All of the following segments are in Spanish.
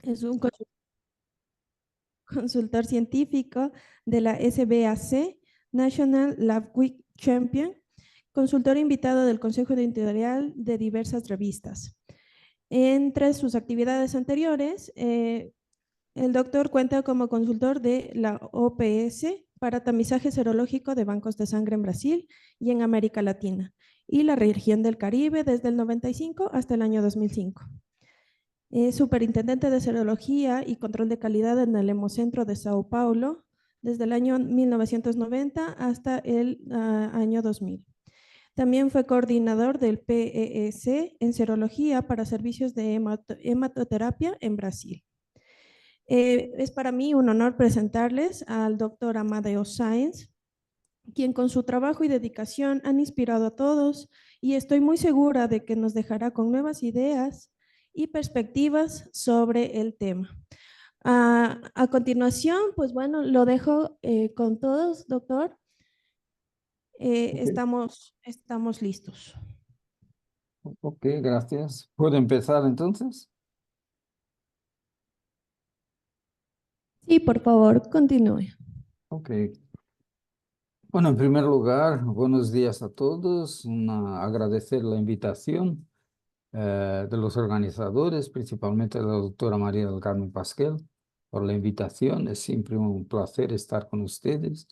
Es un consultor científico de la SBAC, National Lab Week Champion, consultor invitado del Consejo Editorial de diversas revistas. Entre sus actividades anteriores, el doctor cuenta como consultor de la OPS para tamizaje serológico de bancos de sangre en Brasil y en América Latina y la región del Caribe desde el 95 hasta el año 2005. Es superintendente de serología y control de calidad en el Hemocentro de Sao Paulo desde el año 1990 hasta el año 2000. También fue coordinador del PEC en serología para servicios de hematoterapia en Brasil. Es para mí un honor presentarles al doctor Amadeo Sáenz, quien con su trabajo y dedicación han inspirado a todos y estoy muy segura de que nos dejará con nuevas ideas y perspectivas sobre el tema. A continuación, pues bueno, lo dejo con todos, doctor. Ok, Estamos listos. ok, gracias. ¿Puedo empezar entonces? Sí, por favor, continúe. Ok. Bueno, en primer lugar, buenos días a todos. Agradecer la invitación de los organizadores, principalmente de la doctora María del Carmen Pasquel, por la invitación. Es siempre un placer estar con ustedes.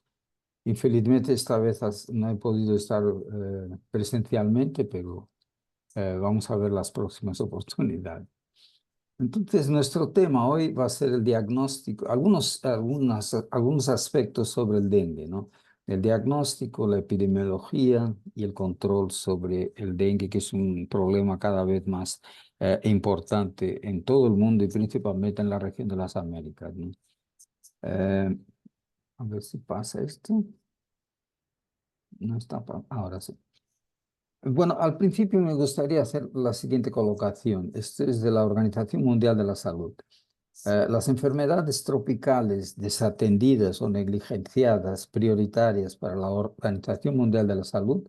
Infelizmente, esta vez no he podido estar presencialmente, pero vamos a ver las próximas oportunidades. Entonces, nuestro tema hoy va a ser el diagnóstico, algunos aspectos sobre el dengue, ¿no? El diagnóstico, la epidemiología y el control sobre el dengue, que es un problema cada vez más importante en todo el mundo y principalmente en la región de las Américas, ¿no? Eh, a ver si pasa esto. No está, ahora sí. Bueno, al principio me gustaría hacer la siguiente colocación. Esto es de la Organización Mundial de la Salud. Las enfermedades tropicales desatendidas o negligenciadas prioritarias para la Organización Mundial de la Salud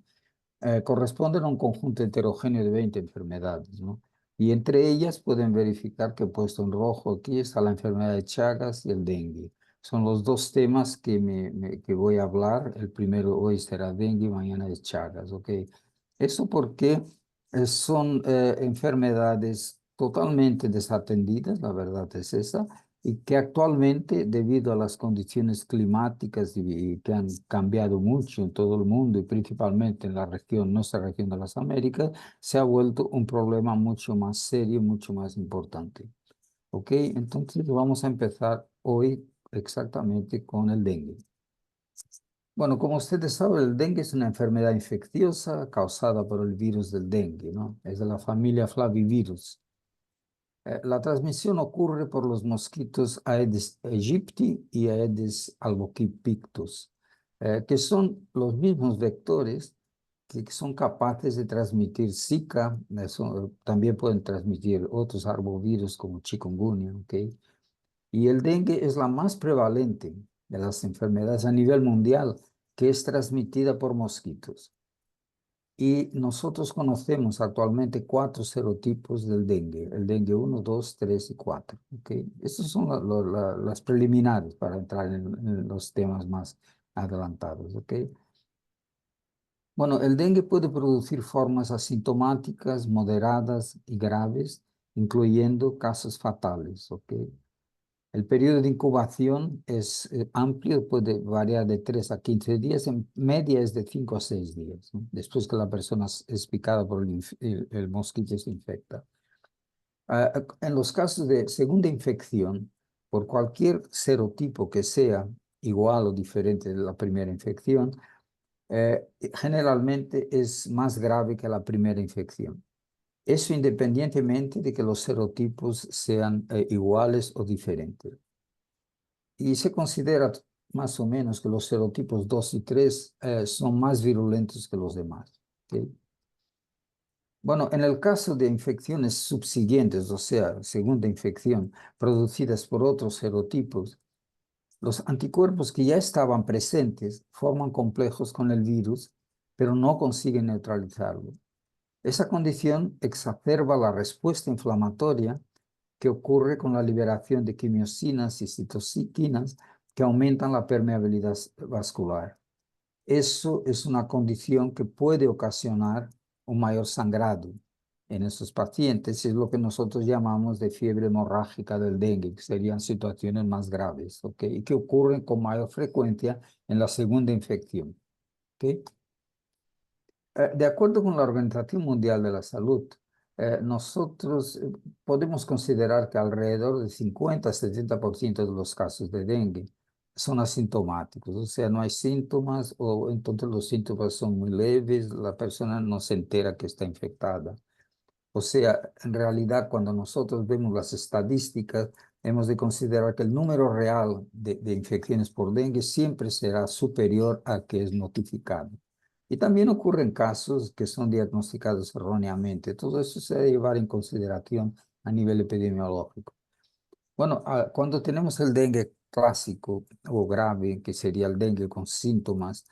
corresponden a un conjunto heterogéneo de 20 enfermedades, ¿no? Y entre ellas pueden verificar que he puesto en rojo aquí está la enfermedad de Chagas y el dengue. Son los dos temas que voy a hablar. El primero hoy será dengue y mañana es Chagas, ¿ok? Eso porque son enfermedades totalmente desatendidas, la verdad es esa, y que actualmente, debido a las condiciones climáticas y que han cambiado mucho en todo el mundo y principalmente en la región, nuestra región de las Américas, se ha vuelto un problema mucho más serio, mucho más importante. ¿Ok? Entonces vamos a empezar hoy exactamente con el dengue. Bueno, como ustedes saben, el dengue es una enfermedad infecciosa causada por el virus del dengue, ¿no? Es de la familia Flavivirus. La transmisión ocurre por los mosquitos Aedes aegypti y Aedes albopictus, que son los mismos vectores que son capaces de transmitir Zika, también pueden transmitir otros arbovirus como chikungunya, ¿ok? Y el dengue es la más prevalente de las enfermedades a nivel mundial que es transmitida por mosquitos. Y nosotros conocemos actualmente 4 serotipos del dengue, el dengue 1, 2, 3 y 4. ¿Okay? Estas son las preliminares para entrar en los temas más adelantados. ¿Okay? Bueno, el dengue puede producir formas asintomáticas, moderadas y graves, incluyendo casos fatales. ¿Okay? El periodo de incubación es amplio, puede variar de 3 a 15 días, en media es de 5 a 6 días, ¿no? Después que la persona es picada por el mosquito se infecta. En los casos de segunda infección, por cualquier serotipo que sea igual o diferente de la primera infección, generalmente es más grave que la primera infección. Eso independientemente de que los serotipos sean iguales o diferentes. Y se considera más o menos que los serotipos 2 y 3 son más virulentos que los demás. ¿Okay? Bueno, en el caso de infecciones subsiguientes, o sea, segunda infección, producidas por otros serotipos, los anticuerpos que ya estaban presentes forman complejos con el virus, pero no consiguen neutralizarlo. Esa condición exacerba la respuesta inflamatoria que ocurre con la liberación de quimiosinas y citocinas que aumentan la permeabilidad vascular. Eso es una condición que puede ocasionar un mayor sangrado en estos pacientes, es lo que nosotros llamamos de fiebre hemorrágica del dengue, que serían situaciones más graves, ¿ok? Y que ocurren con mayor frecuencia en la segunda infección, ¿ok? De acuerdo con la Organización Mundial de la Salud, nosotros podemos considerar que alrededor del 50-70% de los casos de dengue son asintomáticos, o sea, no hay síntomas o entonces los síntomas son muy leves, la persona no se entera que está infectada. O sea, en realidad, cuando nosotros vemos las estadísticas, hemos de considerar que el número real de infecciones por dengue siempre será superior al que es notificado. Y también ocurren casos que son diagnosticados erróneamente. Todo eso se debe llevar en consideración a nivel epidemiológico. Bueno, cuando tenemos el dengue clásico o grave, que sería el dengue con síntomas,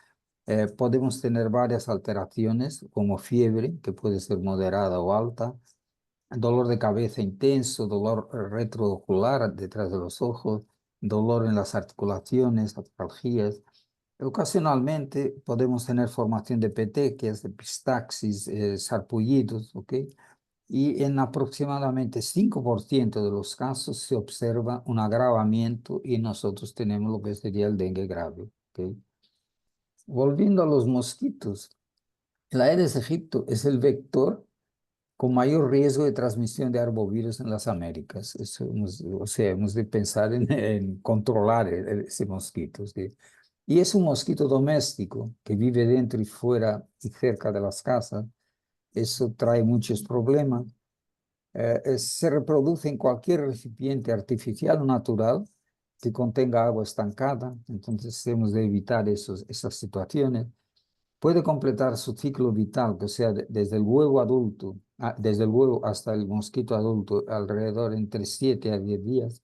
podemos tener varias alteraciones, como fiebre, que puede ser moderada o alta, dolor de cabeza intenso, dolor retroocular detrás de los ojos, dolor en las articulaciones, artralgias. Ocasionalmente podemos tener formación de petequias, epistaxis, sarpullidos, ¿ok? Y en aproximadamente 5% de los casos se observa un agravamiento y nosotros tenemos lo que sería el dengue grave, ¿ok? Volviendo a los mosquitos, el Aedes aegypti es el vector con mayor riesgo de transmisión de arbovirus en las Américas. Eso o sea, hemos de pensar en controlar ese mosquito, ¿sí? Y es un mosquito doméstico que vive dentro y fuera y cerca de las casas. Eso trae muchos problemas. Se reproduce en cualquier recipiente artificial o natural que contenga agua estancada. Entonces hemos de evitar esas situaciones. Puede completar su ciclo vital, que sea desde el huevo adulto, desde el huevo hasta el mosquito adulto, alrededor entre 7 a 10 días.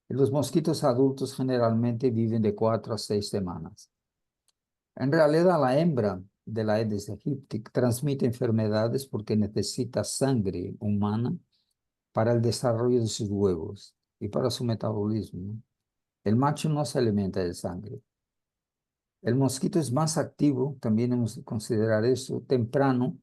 Los mosquitos adultos generalmente viven de 4 a 6 semanas. En realidad, la hembra de la Aedes aegypti transmite enfermedades porque necesita sangre humana para el desarrollo de sus huevos y para su metabolismo. El macho no se alimenta de sangre. El mosquito es más activo, también hemos de considerar eso, temprano,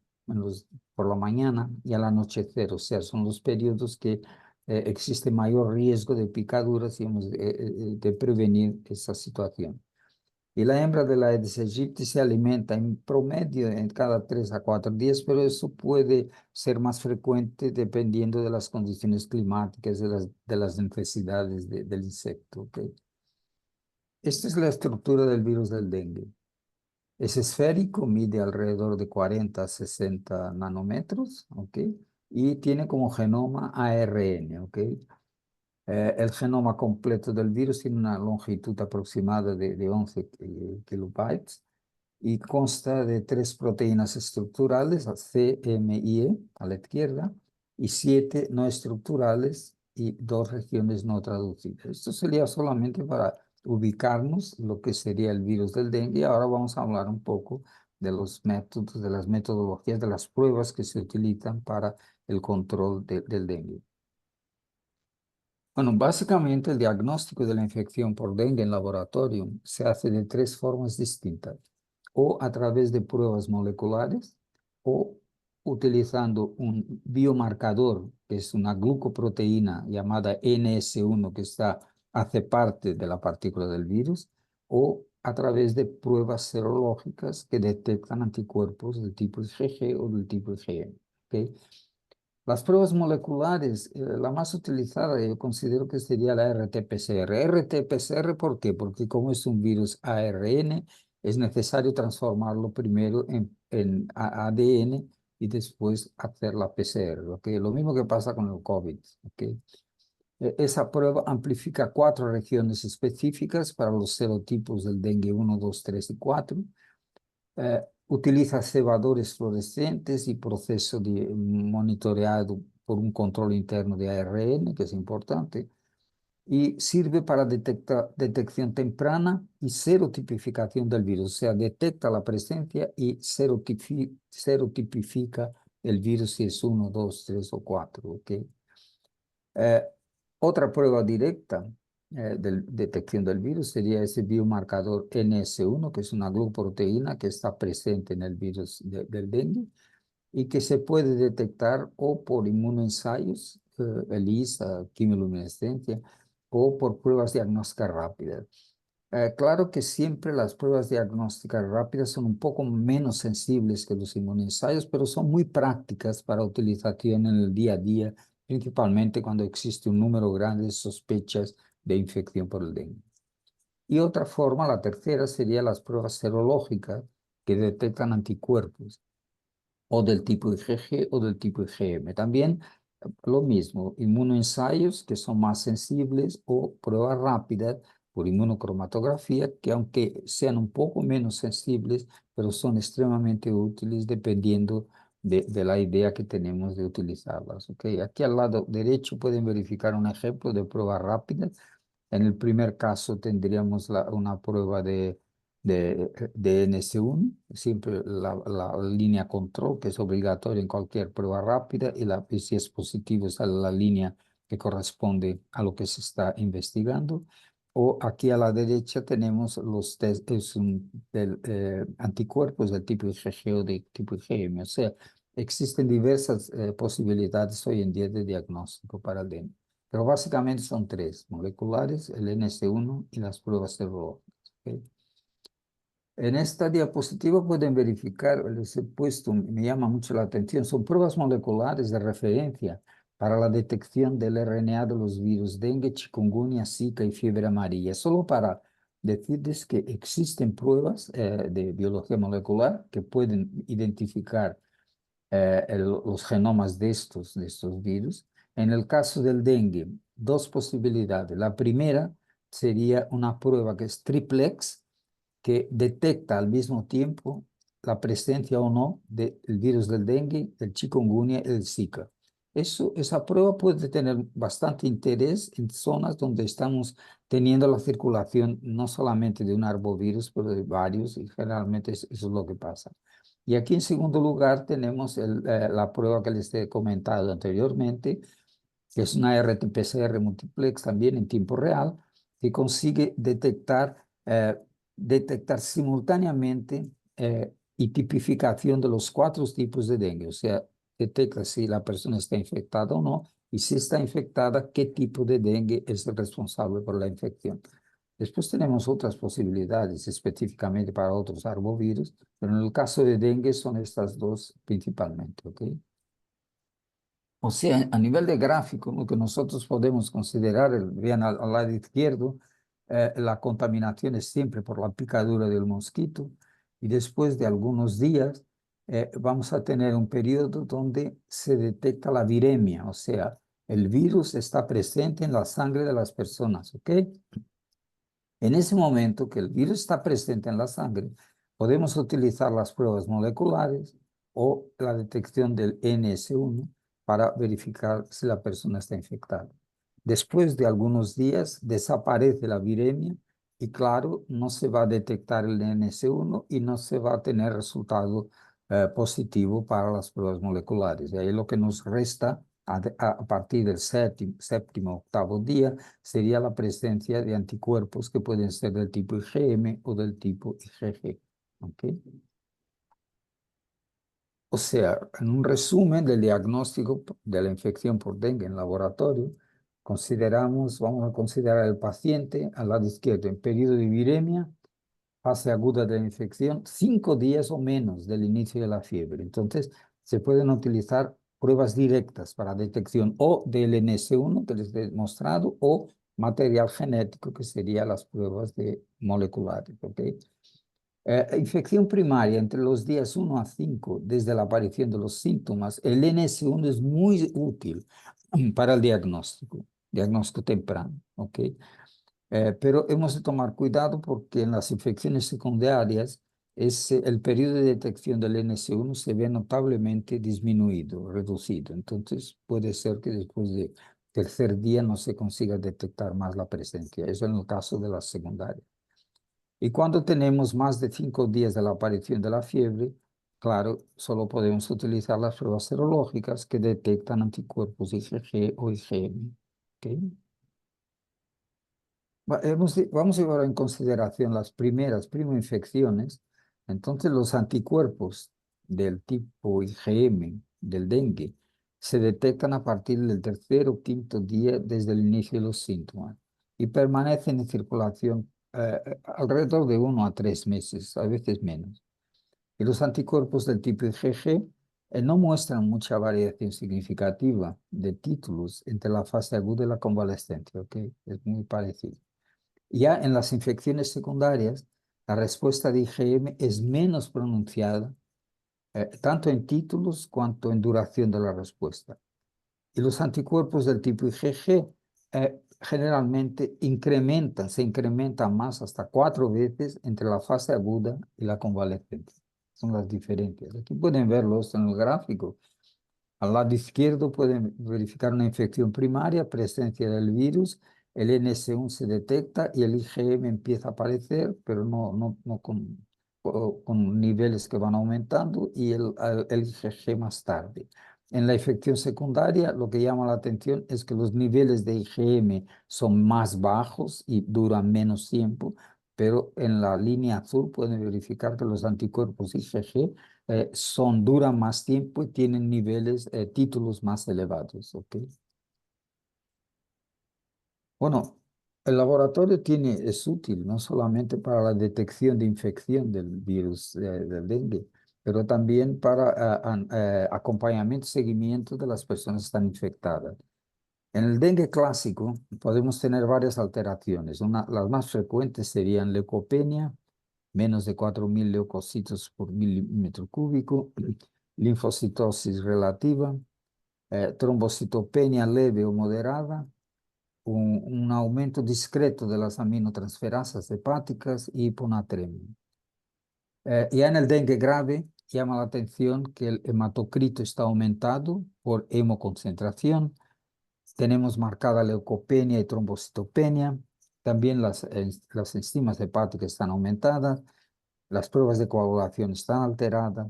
por la mañana y al anochecer, o sea, son los periodos que existe mayor riesgo de picaduras y hemos de prevenir esa situación. Y la hembra de la Aedes aegypti se alimenta en promedio en cada 3 a 4 días, pero eso puede ser más frecuente dependiendo de las condiciones climáticas, de las necesidades del insecto. ¿Okay? Esta es la estructura del virus del dengue. Es esférico, mide alrededor de 40 a 60 nanómetros, ¿ok? Y tiene como genoma ARN, ¿ok? El genoma completo del virus tiene una longitud aproximada de 11 kilobytes y consta de 3 proteínas estructurales, C, M y E, a la izquierda, y 7 no estructurales y 2 regiones no traducidas. Esto sería solamente para ubicarnos lo que sería el virus del dengue. Ahora vamos a hablar un poco de los métodos, de las metodologías, de las pruebas que se utilizan para el control del dengue. Bueno, básicamente el diagnóstico de la infección por dengue en laboratorio se hace de 3 formas distintas, o a través de pruebas moleculares, o utilizando un biomarcador, que es una glucoproteína llamada NS1 que hace parte de la partícula del virus, o a través de pruebas serológicas que detectan anticuerpos del tipo IgG o del tipo IgM. ¿Ok? Las pruebas moleculares, la más utilizada yo considero que sería la RT-PCR. RT-PCR, ¿por qué? Porque como es un virus ARN, es necesario transformarlo primero en ADN y después hacer la PCR. ¿Okay? Lo mismo que pasa con el COVID. ¿Okay? Esa prueba amplifica 4 regiones específicas para los serotipos del dengue 1, 2, 3 y 4. Utiliza cebadores fluorescentes y proceso de monitoreado por un control interno de ARN, que es importante, y sirve para detección temprana y serotipificación del virus, o sea, detecta la presencia y serotipifica el virus si es 1, 2, 3 o 4, ¿ok? Eh, Otra prueba directa de detección del virus sería ese biomarcador NS1, que es una glucoproteína que está presente en el virus del dengue y que se puede detectar o por inmunoensayos, ELISA, quimioluminescencia, o por pruebas diagnósticas rápidas. Claro que siempre las pruebas diagnósticas rápidas son un poco menos sensibles que los inmunoensayos, pero son muy prácticas para utilización en el día a día, principalmente cuando existe un número grande de sospechas de infección por el dengue. Y otra forma, la tercera, sería las pruebas serológicas que detectan anticuerpos o del tipo IgG o del tipo IgM. También lo mismo, inmunoensayos que son más sensibles o pruebas rápidas por inmunocromatografía que aunque sean un poco menos sensibles, pero son extremadamente útiles dependiendo de la idea que tenemos de utilizarlas. ¿Okay? Aquí al lado derecho pueden verificar un ejemplo de prueba rápida. En el primer caso tendríamos una prueba de NS1, siempre la línea control, que es obligatoria en cualquier prueba rápida, y si es positivo, es la línea que corresponde a lo que se está investigando. O aquí a la derecha tenemos los test anticuerpos del tipo IgG o de tipo IgM. O sea, existen diversas posibilidades hoy en día de diagnóstico para el dengue. Pero básicamente son tres, moleculares, el NS1 y las pruebas serológicas. ¿Okay? En esta diapositiva pueden verificar, les he puesto, me llama mucho la atención, son pruebas moleculares de referencia para la detección del RNA de los virus dengue, chikungunya, zika y fiebre amarilla. Solo para decirles que existen pruebas de biología molecular que pueden identificar los genomas de estos virus. En el caso del dengue, dos posibilidades. La primera sería una prueba que es triplex, que detecta al mismo tiempo la presencia o no del virus del dengue, el chikungunya y el Zika. Esa prueba puede tener bastante interés en zonas donde estamos teniendo la circulación no solamente de un arbovirus, pero de varios, y generalmente eso es lo que pasa. Y aquí en segundo lugar tenemos la prueba que les he comentado anteriormente, que es una RT-PCR multiplex también en tiempo real, que consigue detectar simultáneamente y tipificación de los cuatro tipos de dengue. O sea, detecta si la persona está infectada o no, y si está infectada, qué tipo de dengue es el responsable por la infección. Después tenemos otras posibilidades específicamente para otros arbovirus, pero en el caso de dengue son estas dos principalmente, ¿ok? O sea, a nivel de gráfico, lo que nosotros podemos considerar, vean al lado izquierdo, la contaminación es siempre por la picadura del mosquito y después de algunos días vamos a tener un periodo donde se detecta la viremia, o sea, el virus está presente en la sangre de las personas, ¿ok? En ese momento que el virus está presente en la sangre, podemos utilizar las pruebas moleculares o la detección del NS1 para verificar si la persona está infectada. Después de algunos días desaparece la viremia y claro, no se va a detectar el NS1 y no se va a tener resultado positivo para las pruebas moleculares. Y ahí lo que nos resta a partir del séptimo, octavo día sería la presencia de anticuerpos que pueden ser del tipo IgM o del tipo IgG. ¿Okay? O sea, en un resumen del diagnóstico de la infección por dengue en laboratorio, vamos a considerar el paciente al lado izquierdo en periodo de viremia, fase aguda de la infección, 5 días o menos del inicio de la fiebre. Entonces, se pueden utilizar pruebas directas para detección o del NS1 que les he mostrado o material genético que serían las pruebas moleculares. ¿Okay? Infección primaria entre los días 1 a 5 desde la aparición de los síntomas, el NS1 es muy útil para el diagnóstico temprano. ¿Okay? Pero hemos de tomar cuidado porque en las infecciones secundarias el periodo de detección del NS1 se ve notablemente disminuido, reducido. Entonces puede ser que después del tercer día no se consiga detectar más la presencia. Eso en el caso de las secundarias. Y cuando tenemos más de 5 días de la aparición de la fiebre, claro, solo podemos utilizar las pruebas serológicas que detectan anticuerpos IgG o IgM. ¿ok? Vamos a llevar en consideración las primeras primoinfecciones. Entonces, los anticuerpos del tipo IgM del dengue se detectan a partir del tercer o quinto día desde el inicio de los síntomas y permanecen en circulación alrededor de 1 a 3 meses, a veces menos. Y los anticuerpos del tipo IgG no muestran mucha variación significativa de títulos entre la fase aguda y la convalescencia, ¿ok? Es muy parecido. Ya en las infecciones secundarias, la respuesta de IgM es menos pronunciada, tanto en títulos cuanto en duración de la respuesta. Y los anticuerpos del tipo IgG generalmente se incrementan más hasta 4 veces entre la fase aguda y la convalescencia. Son las diferencias. Aquí pueden verlos en el gráfico. Al lado izquierdo pueden verificar una infección primaria, presencia del virus, el NS1 se detecta y el IgM empieza a aparecer, pero no con niveles que van aumentando, y el IgG más tarde. En la infección secundaria, lo que llama la atención es que los niveles de IgM son más bajos y duran menos tiempo, pero en la línea azul pueden verificar que los anticuerpos IgG duran más tiempo y tienen niveles, títulos más elevados, ¿ok? Bueno, el laboratorio es útil no solamente para la detección de infección del virus del dengue, pero también para acompañamiento y seguimiento de las personas que están infectadas. En el dengue clásico podemos tener varias alteraciones. Las más frecuentes serían leucopenia, menos de 4.000 leucocitos por milímetro cúbico, linfocitosis relativa, trombocitopenia leve o moderada, un aumento discreto de las aminotransferasas hepáticas y hiponatremia. Ya en el dengue grave llama la atención que el hematocrito está aumentado por hemoconcentración. Tenemos marcada leucopenia y trombocitopenia. También las enzimas hepáticas están aumentadas. Las pruebas de coagulación están alteradas.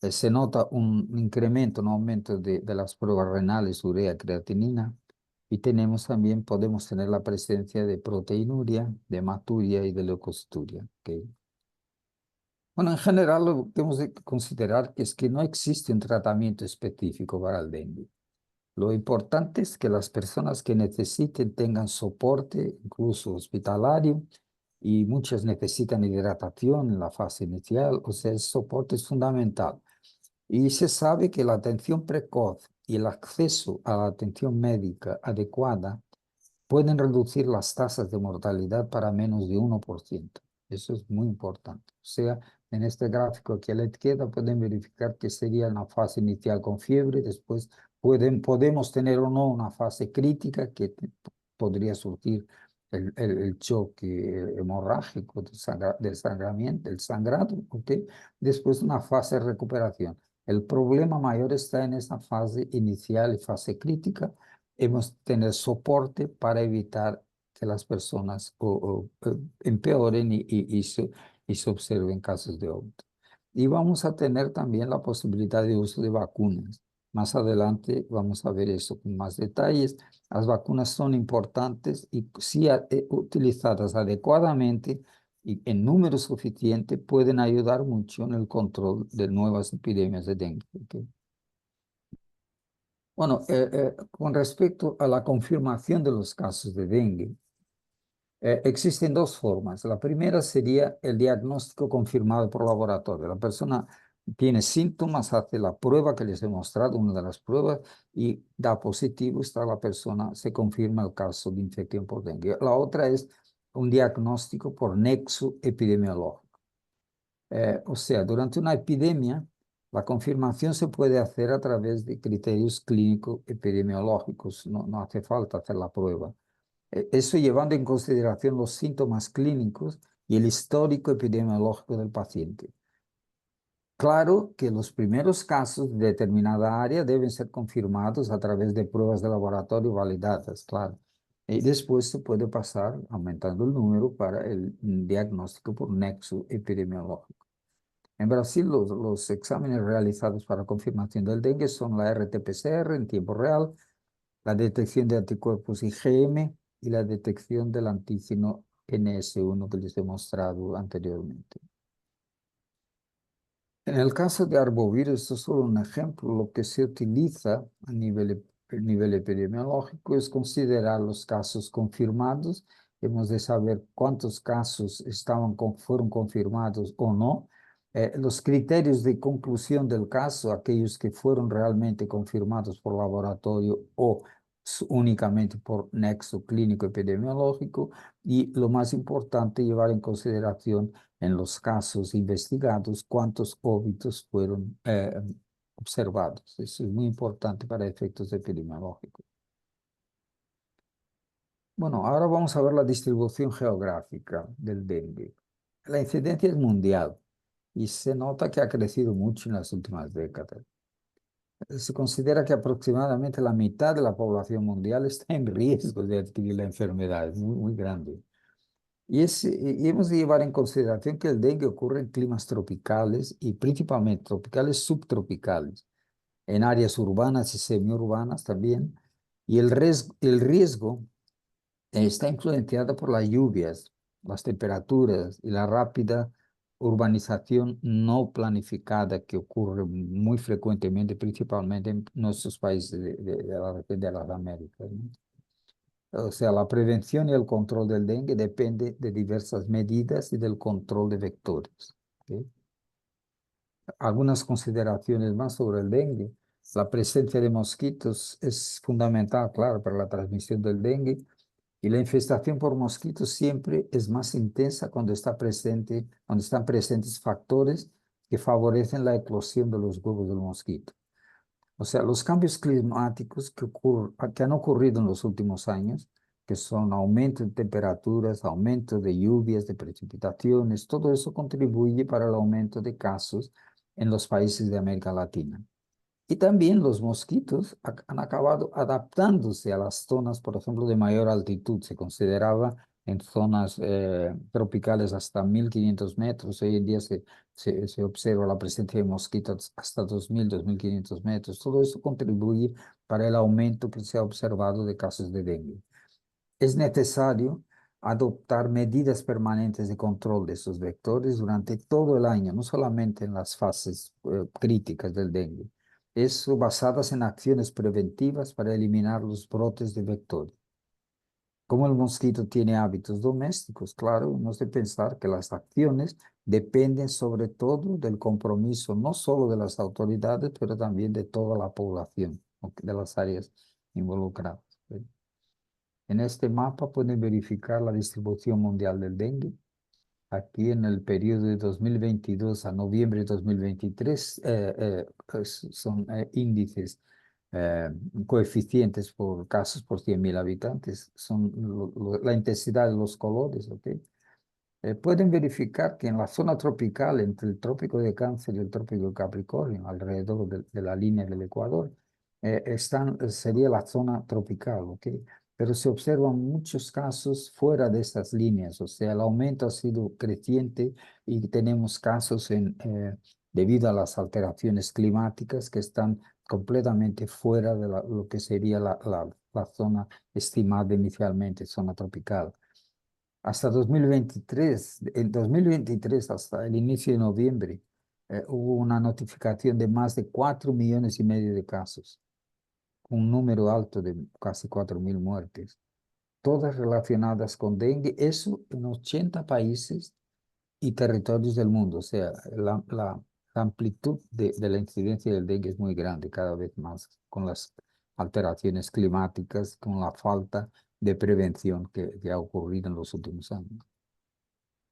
Se nota un incremento, un aumento de las pruebas renales, urea, creatinina. Y podemos tener la presencia de proteinuria, de hematuria y de leucocituria. ¿Ok? Bueno, en general lo que hemos de considerar es que no existe un tratamiento específico para el dengue. Lo importante es que las personas que necesiten tengan soporte, incluso hospitalario, y muchas necesitan hidratación en la fase inicial, o sea, el soporte es fundamental. Y se sabe que la atención precoz y el acceso a la atención médica adecuada pueden reducir las tasas de mortalidad para menos de 1%. Eso es muy importante. O sea, en este gráfico aquí a la izquierda pueden verificar que sería una fase inicial con fiebre, después podemos tener o no una fase crítica que podría surgir el choque hemorrágico del sangramiento, el sangrado, ¿ok? Después una fase de recuperación. El problema mayor está en esa fase inicial y fase crítica. Hemos de tener soporte para evitar que las personas empeoren y se observen casos de óbito. Y vamos a tener también la posibilidad de uso de vacunas. Más adelante vamos a ver eso con más detalles. Las vacunas son importantes y si utilizadas adecuadamente y en número suficiente pueden ayudar mucho en el control de nuevas epidemias de dengue. ¿Ok? Bueno, con respecto a la confirmación de los casos de dengue, existen dos formas. La primera sería el diagnóstico confirmado por laboratorio. La persona tiene síntomas, hace la prueba que les he mostrado, una de las pruebas, y da positivo, está la persona, se confirma el caso de infección por dengue. La otra es un diagnóstico por nexo epidemiológico. O sea, durante una epidemia, la confirmación se puede hacer a través de criterios clínicos epidemiológicos, no hace falta hacer la prueba. Eso llevando en consideración los síntomas clínicos y el histórico epidemiológico del paciente. Claro que los primeros casos de determinada área deben ser confirmados a través de pruebas de laboratorio validadas, claro. Y después se puede pasar aumentando el número para el diagnóstico por nexo epidemiológico. En Brasil, los exámenes realizados para confirmación del dengue son la RT-PCR en tiempo real, la detección de anticuerpos IgM y la detección del antígeno NS1 que les he mostrado anteriormente. En el caso de arbovirus, esto es solo un ejemplo. Lo que se utiliza a nivel epidemiológico es considerar los casos confirmados. Hemos de saber cuántos casos fueron confirmados o no. Los criterios de conclusión del caso, aquellos que fueron realmente confirmados por laboratorio o únicamente por nexo clínico epidemiológico. Y lo más importante, llevar en consideración en los casos investigados cuántos óbitos fueron observados. Eso es muy importante para efectos epidemiológicos. Bueno, ahora vamos a ver la distribución geográfica del dengue. La incidencia es mundial y se nota que ha crecido mucho en las últimas décadas. Se considera que aproximadamente la mitad de la población mundial está en riesgo de adquirir la enfermedad, es muy, muy grande. Y hemos de llevar en consideración que el dengue ocurre en climas tropicales y principalmente tropicales subtropicales, en áreas urbanas y semiurbanas también. Y el riesgo está influenciado por las lluvias, las temperaturas y la rápida urbanización no planificada que ocurre muy frecuentemente, principalmente en nuestros países de la región de las Américas, ¿no? O sea, la prevención y el control del dengue depende de diversas medidas y del control de vectores. ¿Ok? Algunas consideraciones más sobre el dengue. La presencia de mosquitos es fundamental, claro, para la transmisión del dengue. Y la infestación por mosquitos siempre es más intensa cuando cuando están presentes factores que favorecen la eclosión de los huevos del mosquito. O sea, los cambios climáticos que han ocurrido en los últimos años, que son aumento de temperaturas, aumento de lluvias, de precipitaciones, todo eso contribuye para el aumento de casos en los países de América Latina. Y también los mosquitos han acabado adaptándose a las zonas, por ejemplo, de mayor altitud. Se consideraba en zonas tropicales hasta 1500 metros. Hoy en día se observa la presencia de mosquitos hasta 2000, 2500 metros. Todo eso contribuye para el aumento que se ha observado de casos de dengue. Es necesario adoptar medidas permanentes de control de esos vectores durante todo el año, no solamente en las fases críticas del dengue. Eso basadas en acciones preventivas para eliminar los brotes de vectores. Como el mosquito tiene hábitos domésticos, claro, hemos de pensar que las acciones dependen sobre todo del compromiso no solo de las autoridades, pero también de toda la población, de las áreas involucradas. En este mapa pueden verificar la distribución mundial del dengue. Aquí en el periodo de 2022 a noviembre de 2023 son índices, eh, coeficientes por casos por 100.000 habitantes. Son la intensidad de los colores, ¿ok? Pueden verificar que en la zona tropical, entre el trópico de Cáncer y el trópico de Capricornio, alrededor de la línea del Ecuador, sería la zona tropical, ¿ok? Pero se observan muchos casos fuera de estas líneas, o sea, el aumento ha sido creciente y tenemos casos debido a las alteraciones climáticas que están completamente fuera de lo que sería la zona estimada inicialmente, zona tropical. Hasta 2023, en 2023, hasta el inicio de noviembre, hubo una notificación de más de 4,5 millones de casos, un número alto de casi 4.000 muertes, todas relacionadas con dengue, eso en 80 países y territorios del mundo. O sea, la amplitud de la incidencia del dengue es muy grande, cada vez más, con las alteraciones climáticas, con la falta de prevención que ha ocurrido en los últimos años.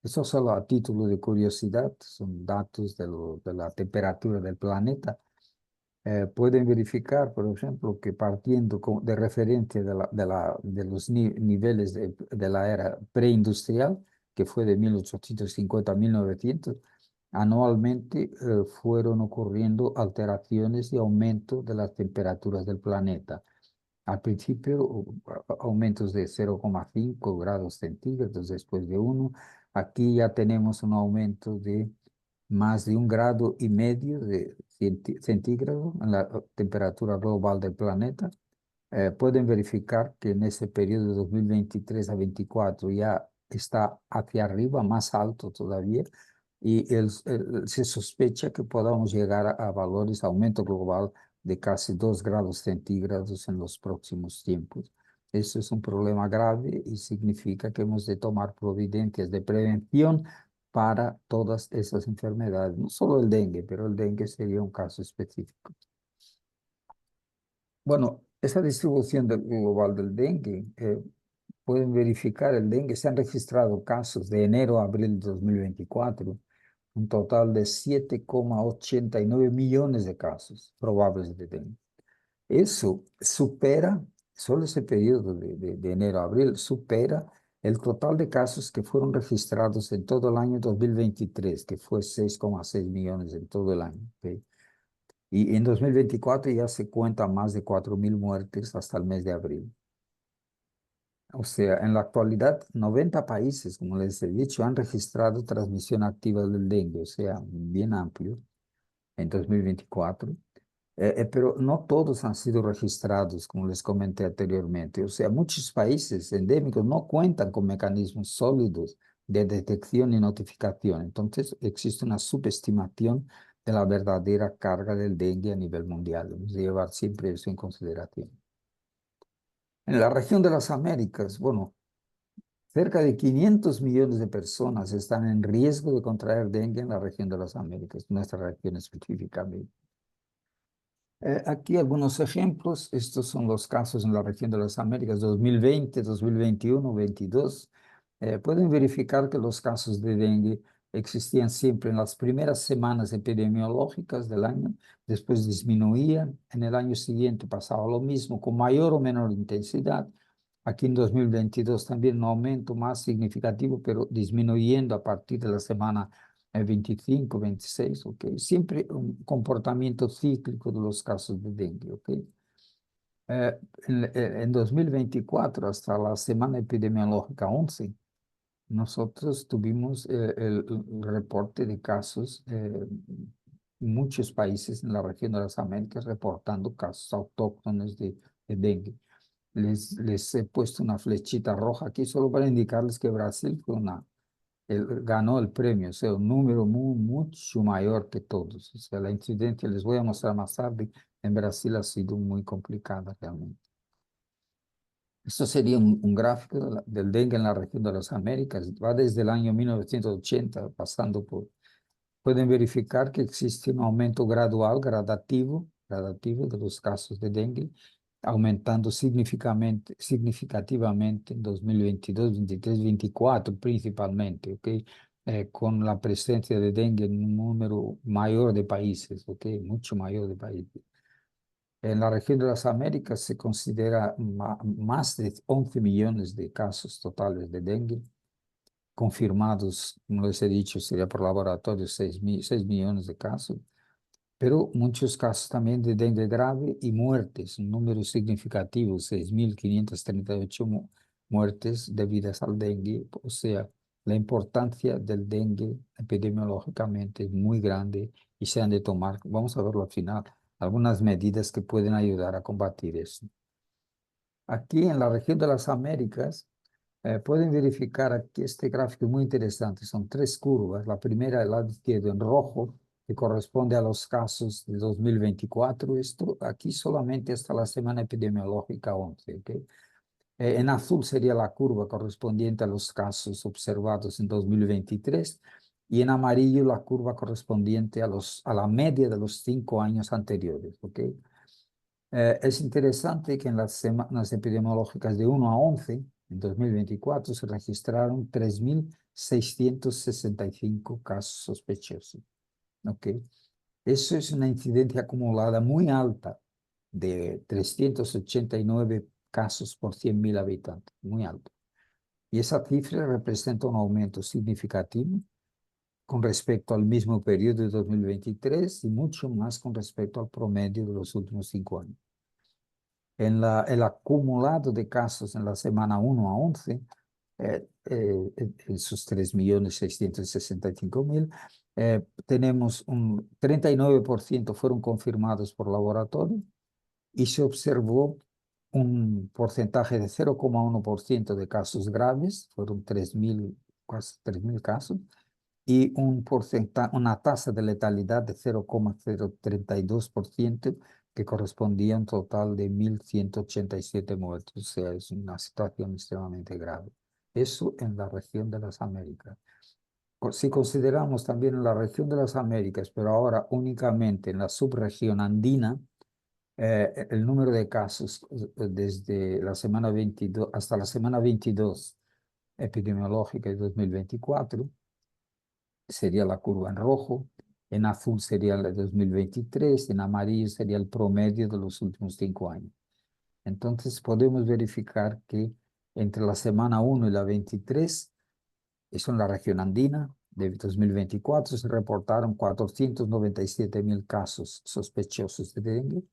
Eso solo a título de curiosidad, son datos de la temperatura del planeta. Pueden verificar, por ejemplo, que partiendo de referencia de los niveles de la era preindustrial, que fue de 1850 a 1900, anualmente fueron ocurriendo alteraciones y aumento de las temperaturas del planeta. Al principio, aumentos de 0,5 grados centígrados, después de 1. Aquí ya tenemos un aumento de más de 1,5 grados de centígrado en la temperatura global del planeta. pueden verificar que en ese periodo de 2023 a 24 ya está hacia arriba, más alto todavía, y se sospecha que podamos llegar a valores, aumento global de casi 2 grados centígrados en los próximos tiempos. Eso es un problema grave y significa que hemos de tomar providencias de prevención para todas esas enfermedades, no solo el dengue, pero el dengue sería un caso específico. Bueno, esa distribución global del dengue, pueden verificar el dengue, se han registrado casos de enero a abril de 2024, un total de 7,89 millones de casos probables de dengue. Eso supera, solo ese periodo de enero a abril, supera el total de casos que fueron registrados en todo el año 2023, que fue 6,6 millones en todo el año. ¿Ok? Y en 2024 ya se cuentan más de 4.000 muertes hasta el mes de abril. O sea, en la actualidad, 90 países, como les he dicho, han registrado transmisión activa del dengue, o sea, bien amplio en 2024. Pero no todos han sido registrados, como les comenté anteriormente. O sea, muchos países endémicos no cuentan con mecanismos sólidos de detección y notificación. Entonces, existe una subestimación de la verdadera carga del dengue a nivel mundial. Debemos llevar siempre eso en consideración. En la región de las Américas, bueno, cerca de 500 millones de personas están en riesgo de contraer dengue en la región de las Américas, nuestra región específicamente. Aquí algunos ejemplos. Estos son los casos en la región de las Américas 2020, 2021, 22. Pueden verificar que los casos de dengue existían siempre en las primeras semanas epidemiológicas del año, después disminuían, en el año siguiente pasaba lo mismo, con mayor o menor intensidad. Aquí en 2022 también un aumento más significativo, pero disminuyendo a partir de la semana 25, 26, ¿ok? Siempre un comportamiento cíclico de los casos de dengue, ¿ok? En 2024, hasta la semana epidemiológica 11, nosotros tuvimos el reporte de casos, muchos países en la región de las Américas reportando casos autóctonos de dengue. Les he puesto una flechita roja aquí solo para indicarles que Brasil fue ganó el premio, o sea, un número mucho mayor que todos. O sea, la incidencia, les voy a mostrar más tarde, en Brasil ha sido muy complicada realmente. Esto sería un gráfico del dengue en la región de las Américas. Va desde el año 1980, pasando por... Pueden verificar que existe un aumento gradual, gradativo de los casos de dengue, aumentando significativamente en 2022, 23, 24 principalmente, ¿ok? Con la presencia de dengue en un número mayor de países, ¿ok? Mucho mayor de países. En la región de las Américas se considera más de 11 millones de casos totales de dengue, confirmados, como les he dicho, sería por laboratorio 6 millones de casos, pero muchos casos también de dengue grave y muertes, un número significativo, 6.538 muertes debidas al dengue. O sea, la importancia del dengue epidemiológicamente es muy grande y se han de tomar, vamos a verlo al final, algunas medidas que pueden ayudar a combatir eso. Aquí en la región de las Américas, pueden verificar aquí este gráfico muy interesante. Son 3 curvas. La primera, el lado izquierdo en rojo, que corresponde a los casos de 2024. Esto aquí solamente hasta la semana epidemiológica 11. ¿Okay? En azul sería la curva correspondiente a los casos observados en 2023 y en amarillo la curva correspondiente a la media de los 5 años anteriores. ¿Okay? Es interesante que en las semanas epidemiológicas de 1 a 11, en 2024, se registraron 3.665 casos sospechosos. ¿Okay? Eso es una incidencia acumulada muy alta de 389 casos por 100.000 habitantes, muy alto. Y esa cifra representa un aumento significativo con respecto al mismo periodo de 2023 y mucho más con respecto al promedio de los últimos 5 años. El acumulado de casos en la semana 1 a 11, esos 3.665.000, tenemos un 39% fueron confirmados por laboratorio y se observó un porcentaje de 0,1% de casos graves, fueron 3.000, casi 3.000 casos, y una tasa de letalidad de 0,032%, que correspondía a un total de 1.187 muertos. O sea, es una situación extremadamente grave. Eso en la región de las Américas. Si consideramos también la región de las Américas, pero ahora únicamente en la subregión andina, el número de casos desde la semana 22 hasta la semana 22 epidemiológica de 2024 sería la curva en rojo, en azul sería el de 2023, en amarillo sería el promedio de los últimos 5 años. Entonces podemos verificar que entre la semana 1 y la 23, eso en la región andina, de 2024 se reportaron 497.000 casos sospechosos de dengue,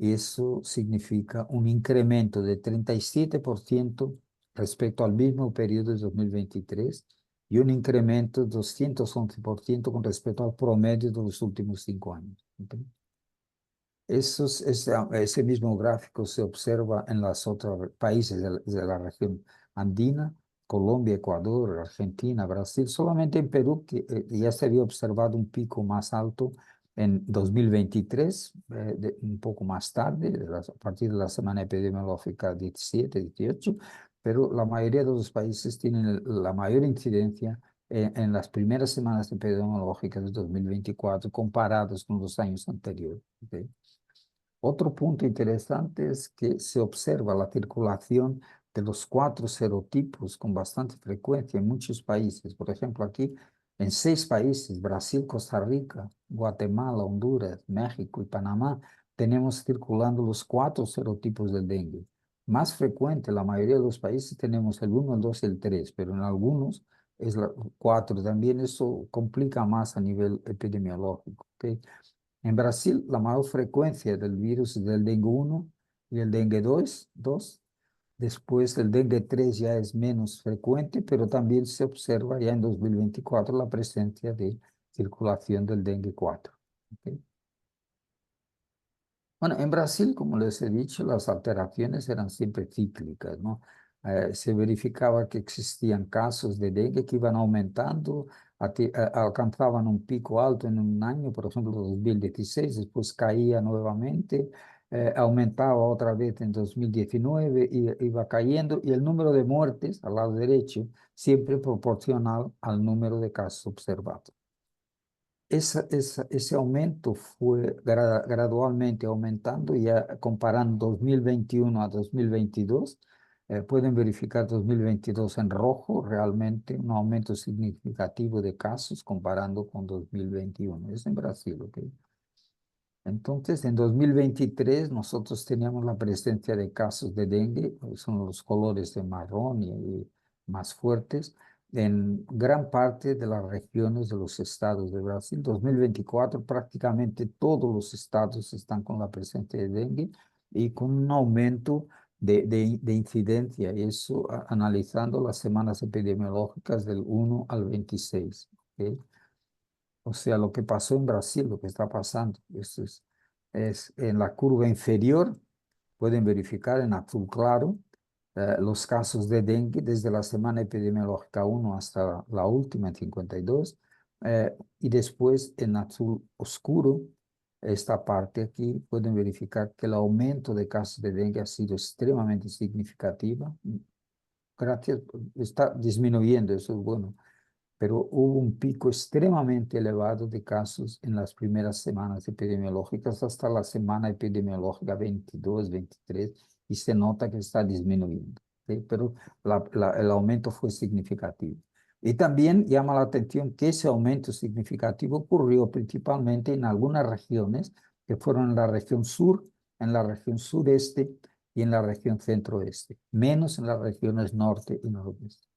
y eso significa un incremento de 37% respecto al mismo periodo de 2023 y un incremento de 211% con respecto al promedio de los últimos 5 años. ¿Okay? Ese mismo gráfico se observa en los otros países de la región andina, Colombia, Ecuador, Argentina, Brasil. Solamente en Perú que ya se había observado un pico más alto en 2023, un poco más tarde, a partir de la semana epidemiológica 17, 18, pero la mayoría de los países tienen la mayor incidencia en las primeras semanas epidemiológicas de 2024 comparados con los años anteriores. ¿Okay? Otro punto interesante es que se observa la circulación de los 4 serotipos con bastante frecuencia en muchos países. Por ejemplo, aquí en 6 países, Brasil, Costa Rica, Guatemala, Honduras, México y Panamá, tenemos circulando los 4 serotipos del dengue. Más frecuente, la mayoría de los países tenemos el 1, el 2 y el 3, pero en algunos es la 4. También eso complica más a nivel epidemiológico. ¿Okay? En Brasil, la mayor frecuencia del virus es del dengue 1 y el dengue 2. Después, el dengue 3 ya es menos frecuente, pero también se observa ya en 2024 la presencia de circulación del dengue 4. ¿Okay? Bueno, en Brasil, como les he dicho, las alteraciones eran siempre cíclicas, ¿no? Se verificaba que existían casos de dengue que iban aumentando, alcanzaban un pico alto en un año, por ejemplo, 2016, después caía nuevamente, aumentaba otra vez en 2019, y iba cayendo, y el número de muertes al lado derecho siempre proporcional al número de casos observados. Ese aumento fue gradualmente aumentando, ya comparando 2021 a 2022. Pueden verificar 2022 en rojo, realmente un aumento significativo de casos comparando con 2021. Es en Brasil, ¿ok? Entonces, en 2023 nosotros teníamos la presencia de casos de dengue, son los colores de marrón y más fuertes, en gran parte de las regiones de los estados de Brasil. 2024 prácticamente todos los estados están con la presencia de dengue y con un aumento de incidencia, y eso analizando las semanas epidemiológicas del 1 al 26. ¿Ok? O sea, lo que pasó en Brasil, lo que está pasando, eso es en la curva inferior, pueden verificar en azul claro los casos de dengue desde la semana epidemiológica 1 hasta la última en 52, y después en azul oscuro, esta parte aquí, pueden verificar que el aumento de casos de dengue ha sido extremadamente significativa. Gracias, está disminuyendo, eso es bueno, pero hubo un pico extremadamente elevado de casos en las primeras semanas epidemiológicas hasta la semana epidemiológica 22, 23, y se nota que está disminuyendo, ¿sí? Pero el aumento fue significativo. Y también llama la atención que ese aumento significativo ocurrió principalmente en algunas regiones, que fueron en la región sur, en la región sureste y en la región centro-oeste, menos en las regiones norte y nordeste.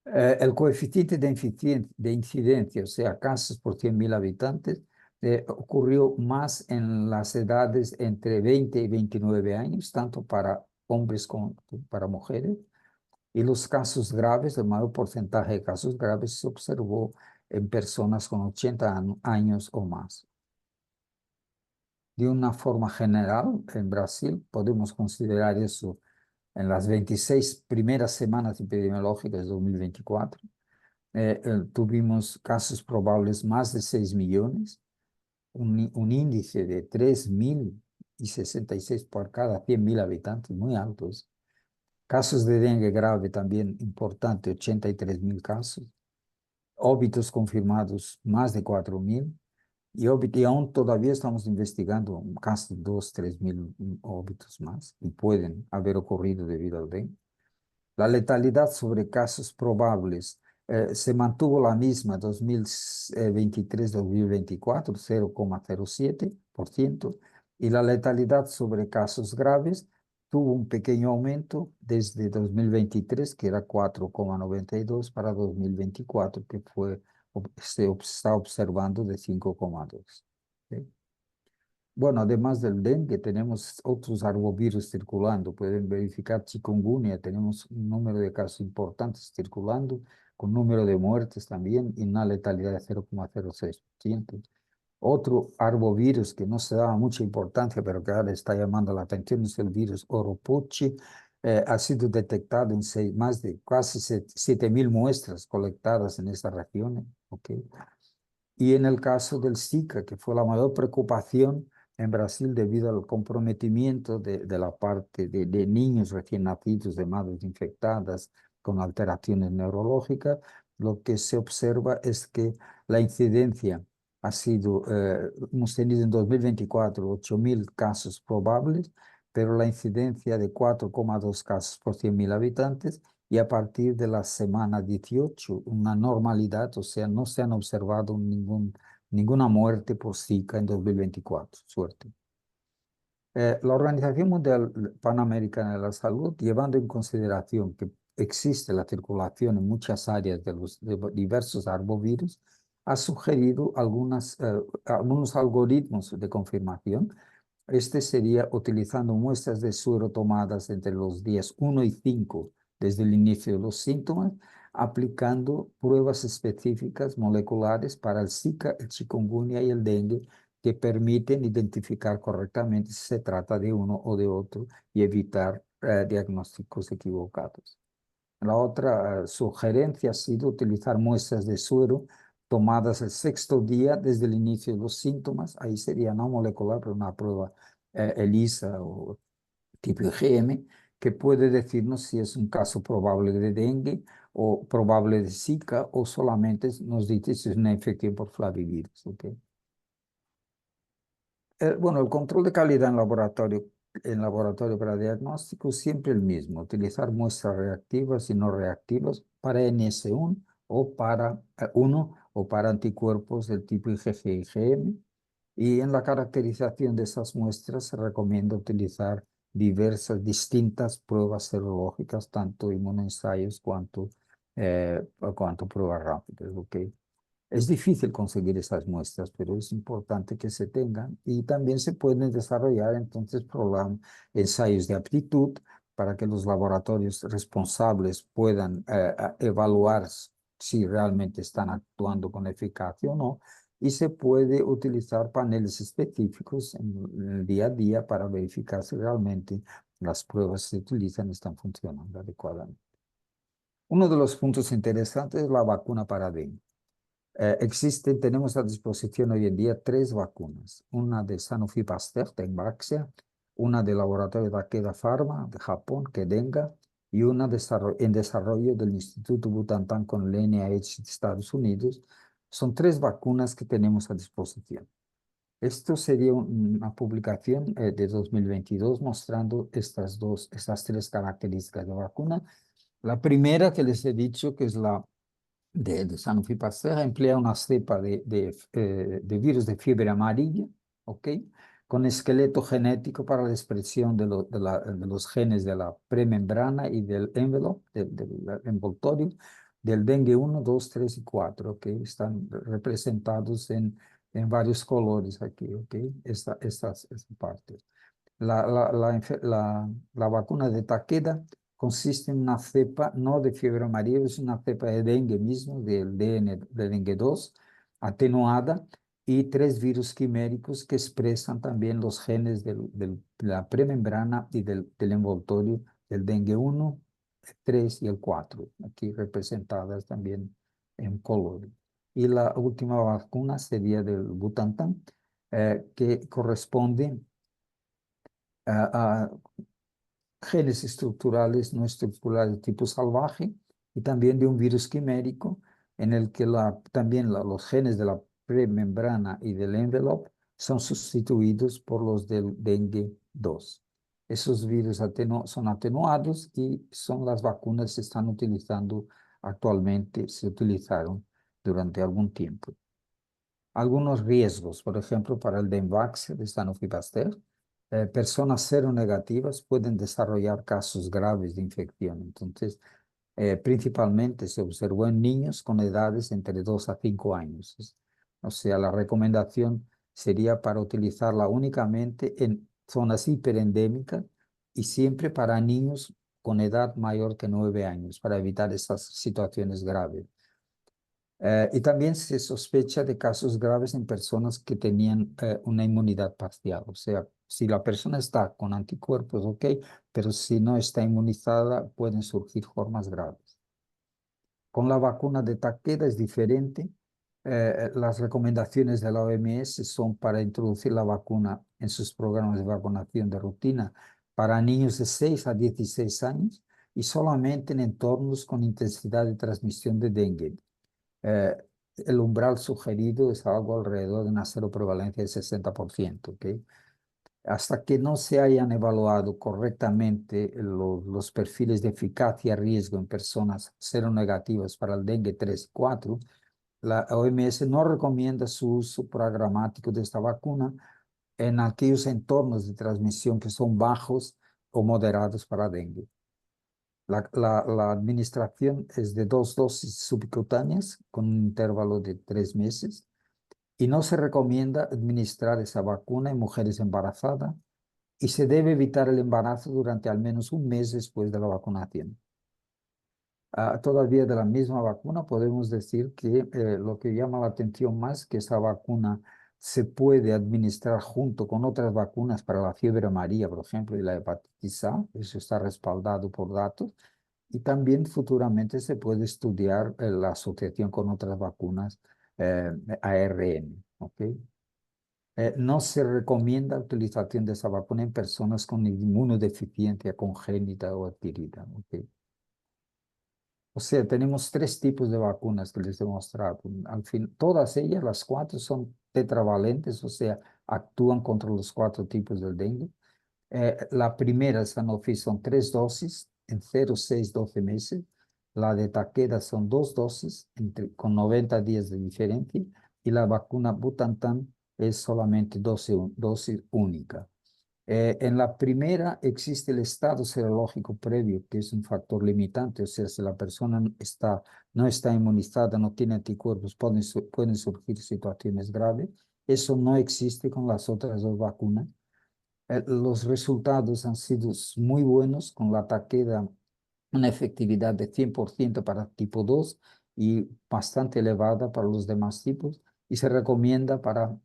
El coeficiente de incidencia, o sea, casos por 100.000 habitantes, ocurrió más en las edades entre 20 y 29 años, tanto para hombres como para mujeres. Y los casos graves, el mayor porcentaje de casos graves se observó en personas con 80 años o más. de una forma general en Brasil, podemos considerar eso en las 26 primeras semanas epidemiológicas de 2024. Tuvimos casos probables más de 6 millones, un índice de 3.066 por cada 100.000 habitantes, muy altos. Casos de dengue grave también importante, 83.000 casos. Óbitos confirmados, más de 4.000. Y aún todavía estamos investigando casi 2, 3.000 óbitos más y pueden haber ocurrido debido al dengue. La letalidad sobre casos probables se mantuvo la misma 2023-2024, 0,07%, y la letalidad sobre casos graves tuvo un pequeño aumento desde 2023, que era 4,92, para 2024, que se está observando de 5,2. ¿Sí? Bueno, además del dengue, tenemos otros arbovirus circulando. Pueden verificar chikungunya. Tenemos un número de casos importantes circulando, con número de muertes también y una letalidad de 0,06%. Otro arbovirus que no se daba mucha importancia, pero que ahora está llamando la atención, es el virus Oropouchi. Ha sido detectado en más de casi 7.000 muestras colectadas en esta región. ¿Okay? Y en el caso del Zika, que fue la mayor preocupación en Brasil debido al comprometimiento de la parte de niños recién nacidos, de madres infectadas con alteraciones neurológicas, lo que se observa es que la incidencia ha sido, hemos tenido en 2024 8.000 casos probables, pero la incidencia de 4,2 casos por 100.000 habitantes, y a partir de la semana 18, una normalidad, o sea, no se han observado ninguna muerte por Zika en 2024. Suerte. La Organización Mundial Panamericana de la Salud, llevando en consideración que existe la circulación en muchas áreas de diversos arbovirus, ha sugerido algunos algoritmos de confirmación. Este sería utilizando muestras de suero tomadas entre los días 1 y 5 desde el inicio de los síntomas, aplicando pruebas específicas moleculares para el Zika, el chikungunya y el dengue, que permiten identificar correctamente si se trata de uno o de otro y evitar diagnósticos equivocados. La otra sugerencia ha sido utilizar muestras de suero tomadas el sexto día desde el inicio de los síntomas. Ahí sería no molecular, pero una prueba ELISA o tipo IgM, que puede decirnos si es un caso probable de dengue o probable de Zika, o solamente nos dice si es una infección por flavivirus. ¿Okay? Bueno, el control de calidad en laboratorio para diagnóstico, siempre el mismo: utilizar muestras reactivas y no reactivas para NS1 o para 1 o para anticuerpos del tipo IgG-IgM. Y en la caracterización de esas muestras se recomienda utilizar distintas pruebas serológicas, tanto inmunoensayos cuanto pruebas rápidas. ¿Okay? Es difícil conseguir esas muestras, pero es importante que se tengan, y también se pueden desarrollar entonces ensayos de aptitud para que los laboratorios responsables puedan evaluar si realmente están actuando con eficacia o no, y se puede utilizar paneles específicos en el día a día para verificar si realmente las pruebas que se utilizan están funcionando adecuadamente. Uno de los puntos interesantes es la vacuna para dengue. Tenemos a disposición hoy en día 3 vacunas: una de Sanofi Pasteur, Dengvaxia, una del laboratorio Takeda Pharma de Japón, Kedenga, y una en desarrollo del Instituto Butantan con el NIH de Estados Unidos. Son 3 vacunas que tenemos a disposición. Esto sería una publicación de 2022 mostrando estas 3 características de vacuna. La primera que les he dicho, que es la de Sanofi Pasteur, emplea una cepa de virus de fiebre amarilla, ¿ok? Con esqueleto genético para la expresión de los genes de la premembrana y del envelope, del envoltorio, del dengue 1, 2, 3 y 4, ¿ok? Están representados en varios colores aquí, ¿ok? Esta parte. La vacuna de Takeda consiste en una cepa no de fiebre amarilla, es una cepa de dengue mismo, del DN de dengue 2, atenuada, y 3 virus quiméricos que expresan también los genes de la premembrana y del envoltorio del dengue 1, 3 y el 4, aquí representadas también en color. Y la última vacuna sería del Butantan, que corresponde a genes estructurales no estructurales de tipo salvaje y también de un virus quimérico en el que también los genes de la premembrana y del envelope son sustituidos por los del dengue 2. Esos virus son atenuados y son las vacunas que se están utilizando actualmente, se utilizaron durante algún tiempo. Algunos riesgos, por ejemplo, para el Denvax de Sanofi Pasteur, personas seronegativas pueden desarrollar casos graves de infección. Entonces, principalmente se observó en niños con edades entre 2 a 5 años. O sea, la recomendación sería para utilizarla únicamente en zonas hiperendémicas y siempre para niños con edad mayor que 9 años, para evitar estas situaciones graves. Y también se sospecha de casos graves en personas que tenían una inmunidad parcial. O sea, si la persona está con anticuerpos, ok, pero si no está inmunizada, pueden surgir formas graves. Con la vacuna de Takeda es diferente. Las recomendaciones de la OMS son para introducir la vacuna en sus programas de vacunación de rutina para niños de 6 a 16 años y solamente en entornos con intensidad de transmisión de dengue. El umbral sugerido es algo alrededor de una seroprevalencia de 60%, ¿ok? Hasta que no se hayan evaluado correctamente los perfiles de eficacia y riesgo en personas seronegativas para el dengue 3 y 4, la OMS no recomienda su uso programático de esta vacuna en aquellos entornos de transmisión que son bajos o moderados para dengue. La administración es de 2 dosis subcutáneas con un intervalo de 3 meses y no se recomienda administrar esa vacuna en mujeres embarazadas y se debe evitar el embarazo durante al menos un mes después de la vacunación. Todavía de la misma vacuna podemos decir que lo que llama la atención más que esa vacuna se puede administrar junto con otras vacunas para la fiebre amarilla, por ejemplo, y la hepatitis A, eso está respaldado por datos. Y también futuramente se puede estudiar la asociación con otras vacunas ARN, ¿ok? No se recomienda la utilización de esa vacuna en personas con inmunodeficiencia congénita o adquirida, ¿ok? O sea, tenemos 3 tipos de vacunas que les he mostrado. Al fin, todas ellas, las 4, son tetravalentes, o sea, actúan contra los 4 tipos del dengue. La primera, Sanofi, son 3 dosis en 0, 6, 12 meses. La de Takeda son 2 dosis con 90 días de diferencia. Y la vacuna Butantan es solamente dosis única. En la primera existe el estado serológico previo, que es un factor limitante. O sea, si la persona no está inmunizada, no tiene anticuerpos, pueden surgir situaciones graves. Eso no existe con las otras 2 vacunas. Los resultados han sido muy buenos con la Takeda, una efectividad de 100% para tipo 2 y bastante elevada para los demás tipos, y se recomienda para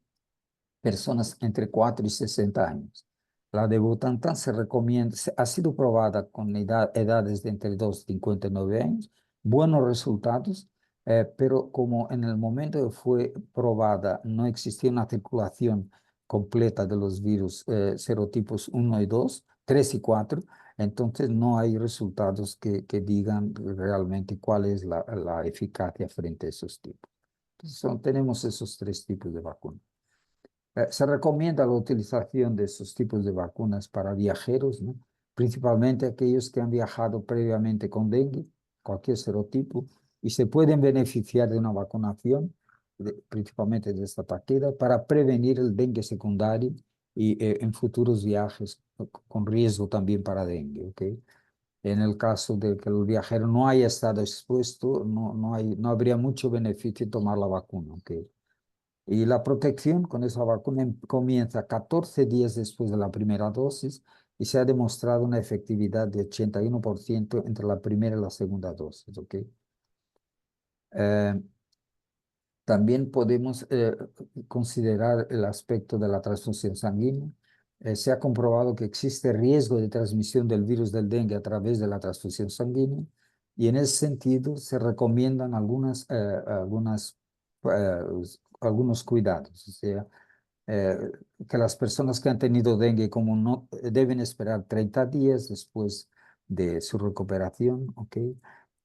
personas entre 4 y 60 años. La de Butantan se recomienda, ha sido probada con edades de entre 2 y 59 años, buenos resultados, pero como en el momento que fue probada no existía una circulación completa de los virus serotipos 1 y 2, 3 y 4, entonces no hay resultados que digan realmente cuál es la eficacia frente a esos tipos. Entonces, tenemos esos 3 tipos de vacunas. Se recomienda la utilización de esos tipos de vacunas para viajeros, ¿no? Principalmente aquellos que han viajado previamente con dengue, cualquier serotipo, y se pueden beneficiar de una vacunación, principalmente de esta Takeda, para prevenir el dengue secundario y en futuros viajes con riesgo también para dengue, ¿ok? En el caso de que el viajero no haya estado expuesto, no habría mucho beneficio tomar la vacuna, ¿ok? Y la protección con esa vacuna comienza 14 días después de la primera dosis y se ha demostrado una efectividad de 81% entre la primera y la segunda dosis, ¿ok? También podemos considerar el aspecto de la transfusión sanguínea. Se ha comprobado que existe riesgo de transmisión del virus del dengue a través de la transfusión sanguínea y en ese sentido se recomiendan eh, algunos cuidados. O sea, eh, que las personas que han tenido dengue como no deben esperar 30 días después de su recuperación, ¿ok?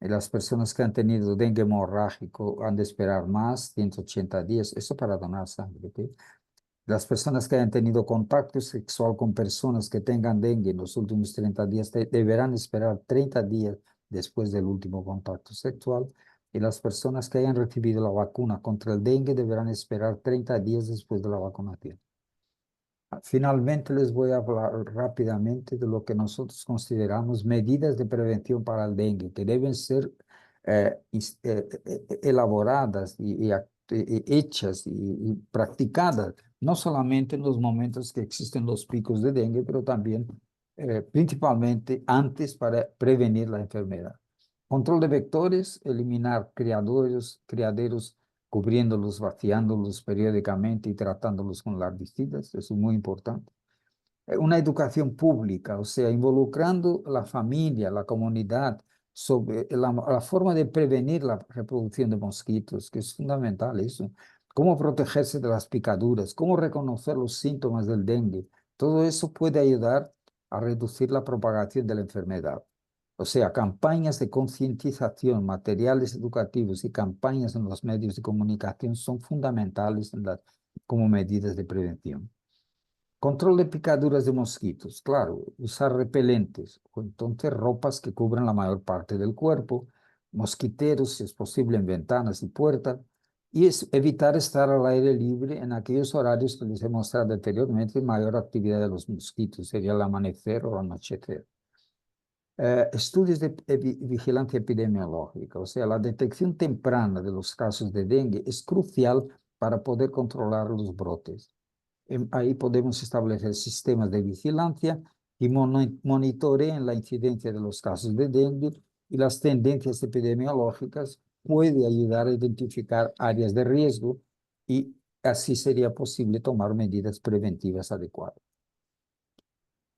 Las personas que han tenido dengue hemorrágico han de esperar más, 180 días, eso para donar sangre, ¿ok? Las personas que hayan tenido contacto sexual con personas que tengan dengue en los últimos 30 días deberán esperar 30 días después del último contacto sexual. Y las personas que hayan recibido la vacuna contra el dengue deberán esperar 30 días después de la vacunación. Finalmente les voy a hablar rápidamente de lo que nosotros consideramos medidas de prevención para el dengue, que deben ser elaboradas hechas y practicadas, no solamente en los momentos que existen los picos de dengue, pero también principalmente antes para prevenir la enfermedad. Control de vectores, eliminar criaderos cubriéndolos, vaciándolos periódicamente y tratándolos con larvicidas, eso es muy importante. Una educación pública, o sea, involucrando la familia, la comunidad, sobre la forma de prevenir la reproducción de mosquitos, que es fundamental eso. Cómo protegerse de las picaduras, cómo reconocer los síntomas del dengue. Todo eso puede ayudar a reducir la propagación de la enfermedad. O sea, campañas de concientización, materiales educativos y campañas en los medios de comunicación son fundamentales como medidas de prevención. Control de picaduras de mosquitos, claro, usar repelentes o entonces ropas que cubran la mayor parte del cuerpo, mosquiteros, si es posible, en ventanas y puertas, y evitar estar al aire libre en aquellos horarios que les he mostrado anteriormente, mayor actividad de los mosquitos, sería el amanecer o el anochecer. Estudios de vigilancia epidemiológica, o sea, la detección temprana de los casos de dengue es crucial para poder controlar los brotes. Ahí podemos establecer sistemas de vigilancia y monitoreen la incidencia de los casos de dengue y las tendencias epidemiológicas puede ayudar a identificar áreas de riesgo y así sería posible tomar medidas preventivas adecuadas.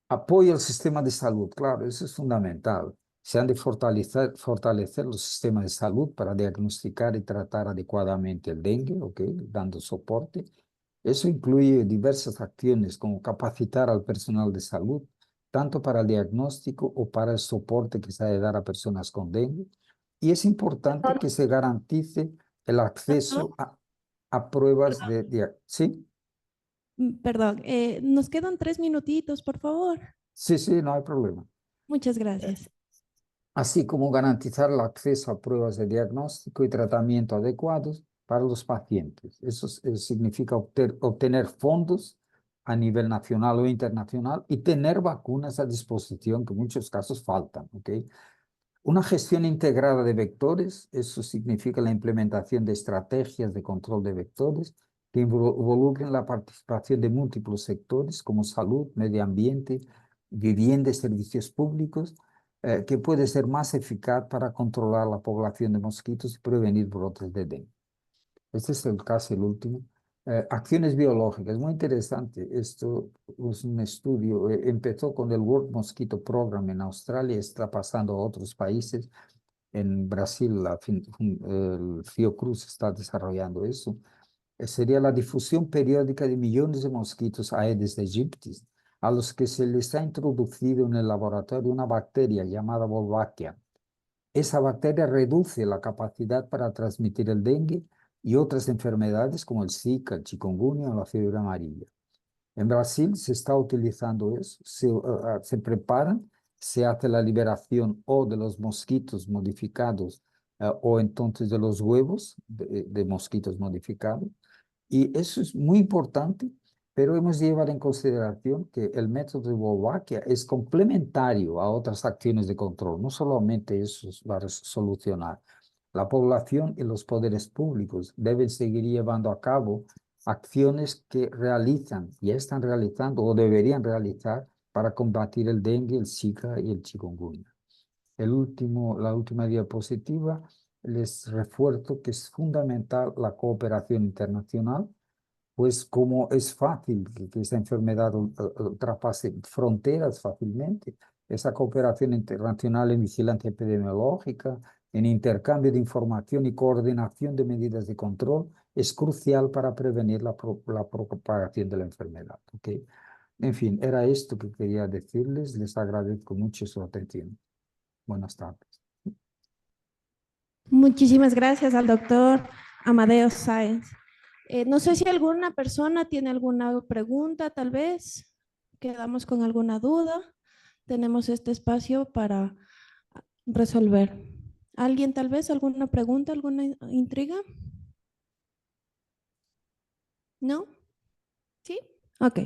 Apoyo al sistema de salud, claro, eso es fundamental. Se han de fortalecer los sistemas de salud para diagnosticar y tratar adecuadamente el dengue, ¿ok? Dando soporte. Eso incluye diversas acciones como capacitar al personal de salud, tanto para el diagnóstico o para el soporte que se ha de dar a personas con dengue. Y es importante que se garantice el acceso a pruebas ¿sí? Perdón, nos quedan 3 minutitos, por favor. Sí, sí, no hay problema. Muchas Eh, gracias. Así como garantizar el acceso a pruebas de diagnóstico y tratamiento adecuados para los pacientes. Eso significa obtener fondos a nivel nacional o internacional y tener vacunas a disposición, que en muchos casos faltan, ¿ok? Una gestión integrada de vectores, eso significa la implementación de estrategias de control de vectores que involucren la participación de múltiples sectores como salud, medio ambiente, vivienda y servicios públicos, que puede ser más eficaz para controlar la población de mosquitos y prevenir brotes de dengue. Este es el caso, el último. Acciones biológicas, muy interesante. Esto es un estudio, empezó con el World Mosquito Program en Australia, está pasando a otros países. En Brasil, el Fiocruz está desarrollando eso. Sería la difusión periódica de millones de mosquitos Aedes aegypti, a los que se les ha introducido en el laboratorio una bacteria llamada Wolbachia. Esa bacteria reduce la capacidad para transmitir el dengue y otras enfermedades como el Zika, el chikungunya o la fiebre amarilla. En Brasil se está utilizando eso, se preparan, se hace la liberación o de los mosquitos modificados o entonces de los huevos de mosquitos modificados. Y eso es muy importante, pero hemos de llevar en consideración que el método de Wolbachia es complementario a otras acciones de control, no solamente eso va a solucionar. La población y los poderes públicos deben seguir llevando a cabo acciones que realizan, ya están realizando o deberían realizar para combatir el dengue, el Zika y el chikungunya. La última diapositiva les refuerzo que es fundamental la cooperación internacional, pues como es fácil que esta enfermedad ultrapase fronteras fácilmente, esa cooperación internacional en vigilancia epidemiológica, en intercambio de información y coordinación de medidas de control, es crucial para prevenir la propagación de la enfermedad. ¿Okay? En fin, era esto que quería decirles. Les agradezco mucho su atención. Buenas tardes. Muchísimas gracias al doctor Amadeo Sáenz. No sé si alguna persona tiene alguna pregunta, tal vez. Quedamos con alguna duda. Tenemos este espacio para resolver. ¿Alguien tal vez? ¿Alguna pregunta? ¿Alguna intriga? ¿No? ¿Sí? Ok.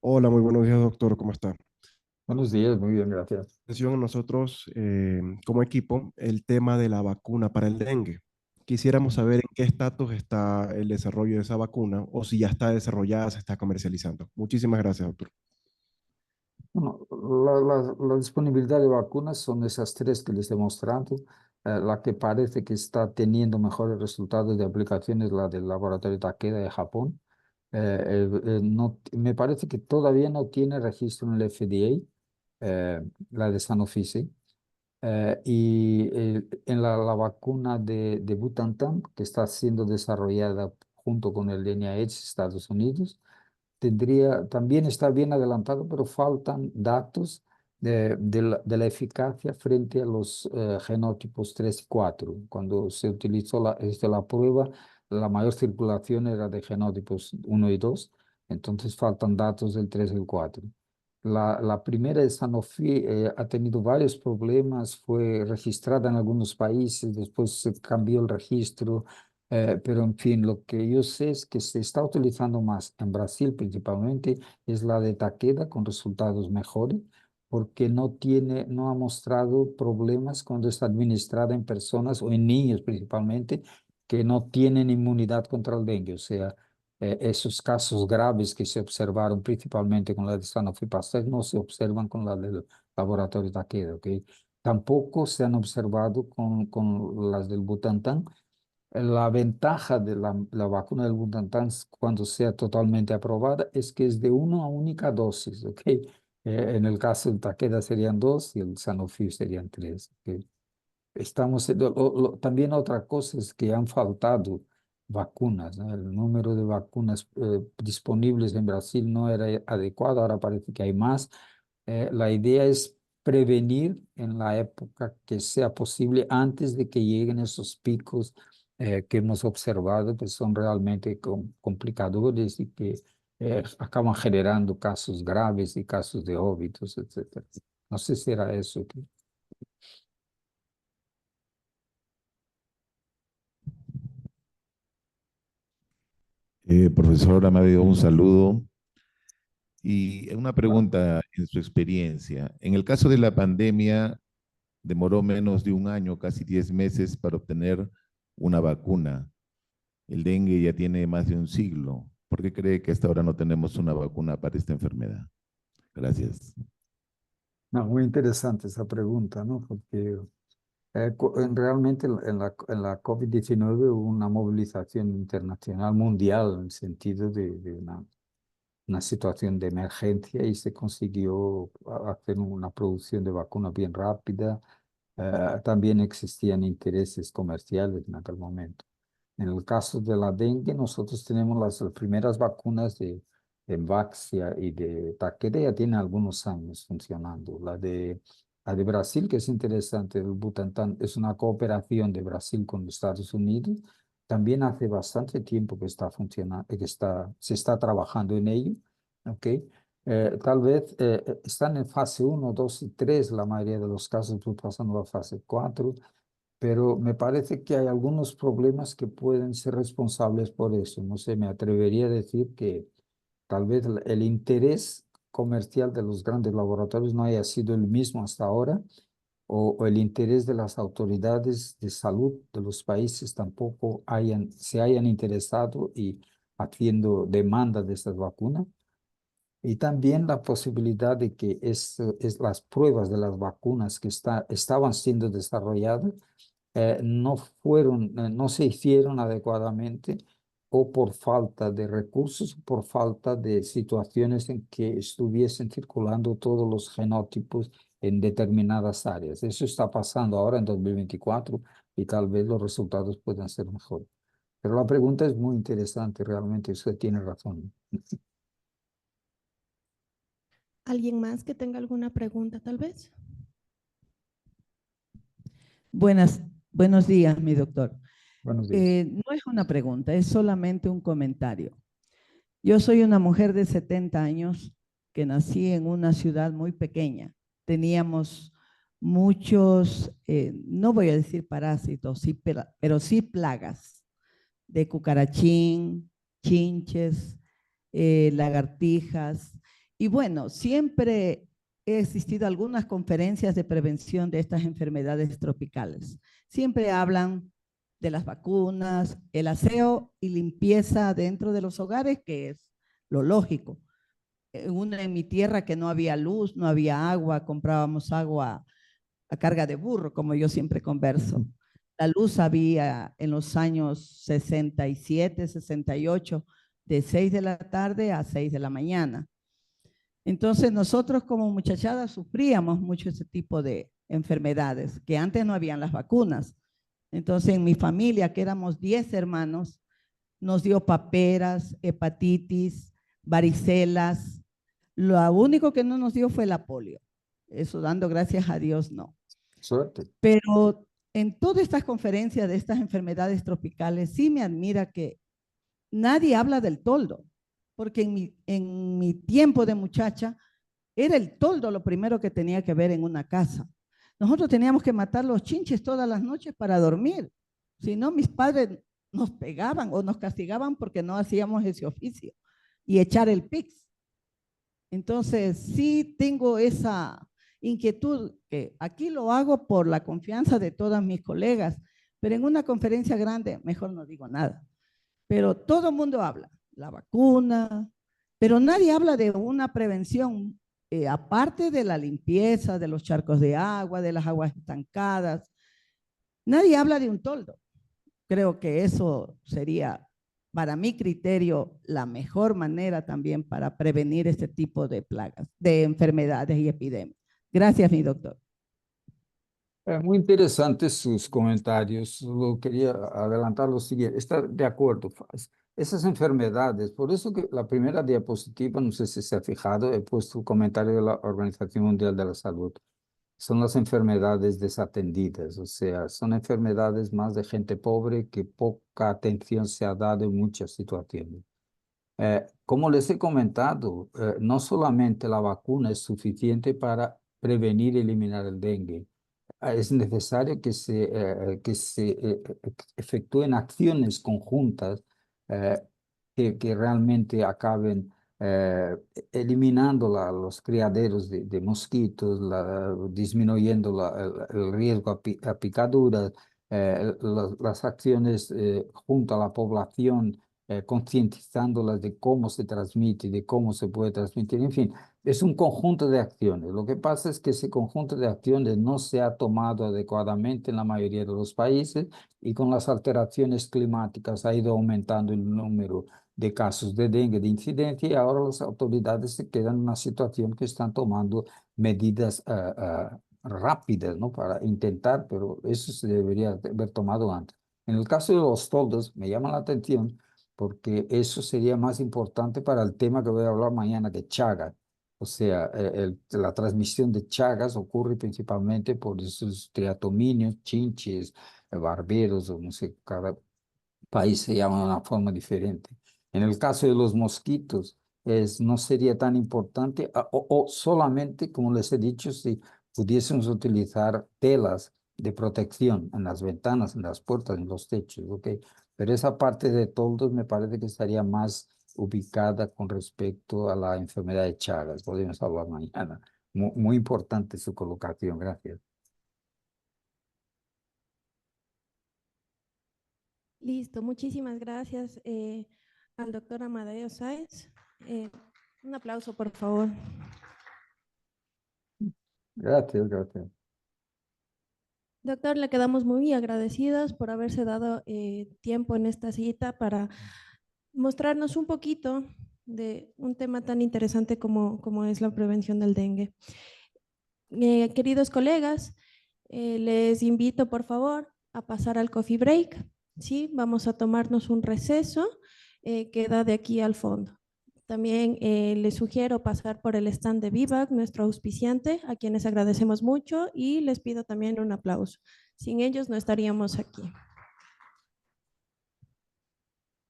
Hola, muy buenos días, doctor. ¿Cómo está? Buenos días, muy bien, gracias. Atención a nosotros, como equipo, el tema de la vacuna para el dengue. Quisiéramos saber en qué estatus está el desarrollo de esa vacuna o si ya está desarrollada, se está comercializando. Muchísimas gracias, doctor. Bueno, la disponibilidad de vacunas son esas tres que les he mostrado. La que parece que está teniendo mejores resultados de aplicación es la del laboratorio Takeda de Japón. No, me parece que todavía no tiene registro en el FDA, la de Sanofi, sí. En la vacuna de Butantan, que está siendo desarrollada junto con el NIH Estados Unidos, también está bien adelantado, pero faltan datos de la eficacia frente a los genotipos 3 y 4. Cuando se utilizó la prueba, la mayor circulación era de genotipos 1 y 2, entonces faltan datos del 3 y el 4. La primera de Sanofi ha tenido varios problemas, fue registrada en algunos países, después se cambió el registro, pero en fin, lo que yo sé es que se está utilizando más en Brasil principalmente, es la de Takeda con resultados mejores, porque no ha mostrado problemas cuando está administrada en personas o en niños principalmente que no tienen inmunidad contra el dengue. O sea, esos casos graves que se observaron principalmente con la de Sanofi Pasteur no se observan con la del laboratorio Takeda, ¿ok? Tampoco se han observado con las del Butantan. La ventaja de la vacuna del Butantan cuando sea totalmente aprobada es que es de una única dosis, ¿ok? En el caso del Takeda serían dos y el Sanofi serían tres, ¿ok? También otra cosa es que han faltado vacunas, ¿no? El número de vacunas disponibles en Brasil no era adecuado, ahora parece que hay más. La idea es prevenir en la época que sea posible antes de que lleguen esos picos que hemos observado, que son realmente complicadores y que acaban generando casos graves y casos de óbitos, etcétera. No sé si era eso. Profesor Amadeo, un saludo y una pregunta en su experiencia. En el caso de la pandemia, demoró menos de un año, casi 10 meses, para obtener una vacuna. El dengue ya tiene más de un siglo. ¿Por qué cree que hasta ahora no tenemos una vacuna para esta enfermedad? Gracias. No, muy interesante esa pregunta, ¿no? Porque realmente en la COVID-19 hubo una movilización internacional mundial en el sentido de una situación de emergencia y se consiguió hacer una producción de vacunas bien rápida. También existían intereses comerciales en aquel momento. En el caso de la dengue, nosotros tenemos las primeras vacunas de Vaxia y de Takeda, ya tienen algunos años funcionando. La de Brasil, que es interesante, el Butantan, es una cooperación de Brasil con los Estados Unidos. También hace bastante tiempo que está funcionando, se está trabajando en ello. ¿Ok? Tal vez están en fase 1, 2 y 3, la mayoría de los casos, pues, pasando a fase 4, pero me parece que hay algunos problemas que pueden ser responsables por eso. No sé, me atrevería a decir que tal vez el interés comercial de los grandes laboratorios no haya sido el mismo hasta ahora, o el interés de las autoridades de salud de los países tampoco se hayan interesado y haciendo demanda de estas vacunas. Y también la posibilidad de que las pruebas de las vacunas que estaban siendo desarrolladas no se hicieron adecuadamente o por falta de recursos, por falta de situaciones en que estuviesen circulando todos los genotipos en determinadas áreas. Eso está pasando ahora en 2024 y tal vez los resultados puedan ser mejores. Pero la pregunta es muy interesante, realmente usted tiene razón. ¿Alguien más que tenga alguna pregunta, tal vez? Buenos días, mi doctor. Buenos días. No es una pregunta, es solamente un comentario. Yo soy una mujer de 70 años que nací en una ciudad muy pequeña. Teníamos muchos, no voy a decir parásitos, sí, pero sí plagas de cucarachín, chinches, lagartijas. Y bueno, siempre he existido algunas conferencias de prevención de estas enfermedades tropicales. Siempre hablan de las vacunas, el aseo y limpieza dentro de los hogares, que es lo lógico. En mi tierra que no había luz, no había agua, comprábamos agua a carga de burro, como yo siempre converso. La luz había en los años 67, 68, de 6 de la tarde a 6 de la mañana. Entonces nosotros como muchachadas sufríamos mucho ese tipo de enfermedades, que antes no habían las vacunas. Entonces en mi familia, que éramos 10 hermanos, nos dio paperas, hepatitis, varicelas. Lo único que no nos dio fue la polio. Eso dando gracias a Dios, no. Suerte. Pero en todas estas conferencias de estas enfermedades tropicales, sí me admira que nadie habla del toldo, porque en mi tiempo de muchacha, era el toldo lo primero que tenía que ver en una casa. Nosotros teníamos que matar los chinches todas las noches para dormir. Si no, mis padres nos pegaban o nos castigaban porque no hacíamos ese oficio. Y echar el pix. Entonces, sí tengo esa inquietud, que aquí lo hago por la confianza de todas mis colegas, pero en una conferencia grande mejor no digo nada. Pero todo el mundo habla, la vacuna, pero nadie habla de una prevención, aparte de la limpieza, de los charcos de agua, de las aguas estancadas. Nadie habla de un toldo. Creo que eso sería, para mi criterio, la mejor manera también para prevenir este tipo de plagas, de enfermedades y epidemias. Gracias, mi doctor. Muy interesantes sus comentarios. Lo quería adelantar lo siguiente. Está de acuerdo. Esas enfermedades, por eso que la primera diapositiva, no sé si se ha fijado, he puesto un comentario de la Organización Mundial de la Salud. Son las enfermedades desatendidas, o sea, son enfermedades más de gente pobre que poca atención se ha dado en muchas situaciones. Como les he comentado, no solamente la vacuna es suficiente para prevenir y eliminar el dengue. Es necesario que se efectúen acciones conjuntas eh, que realmente acaben eliminando los criaderos de mosquitos, disminuyendo el riesgo a picaduras, las acciones junto a la población, concientizándolas de cómo se transmite, de cómo se puede transmitir, en fin. Es un conjunto de acciones. Lo que pasa es que ese conjunto de acciones no se ha tomado adecuadamente en la mayoría de los países y con las alteraciones climáticas ha ido aumentando el número de casos de dengue, de incidencia, y ahora las autoridades se quedan en una situación que están tomando medidas rápidas, ¿no? Para intentar, pero eso se debería haber tomado antes. En el caso de los toldos, me llama la atención porque eso sería más importante para el tema que voy a hablar mañana de Chagas. O sea, la transmisión de Chagas ocurre principalmente por esos triatominios, chinches, barberos, o no sé, cada país se llama de una forma diferente. En el caso de los mosquitos, no sería tan importante, o solamente, como les he dicho, si pudiésemos utilizar telas de protección en las ventanas, en las puertas, en los techos, ¿ok? Pero esa parte de toldos me parece que estaría más ubicada con respecto a la enfermedad de Chagas. Podemos hablar mañana. Muy importante su colocación. Gracias. Listo, muchísimas gracias al doctor Amadeo Sáez. Un aplauso, por favor. Gracias, gracias. Doctor, le quedamos muy agradecidos por haberse dado tiempo en esta cita para mostrarnos un poquito de un tema tan interesante como es la prevención del dengue. Queridos colegas, les invito por favor a pasar al coffee break. ¿Sí? Vamos a tomarnos un receso que da de aquí al fondo. También les sugiero pasar por el stand de Vivac, nuestro auspiciante, a quienes agradecemos mucho y les pido también un aplauso. Sin ellos no estaríamos aquí.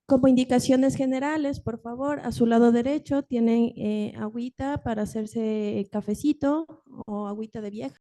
Como indicaciones generales, por favor, a su lado derecho tienen agüita para hacerse cafecito o agüita de vieja.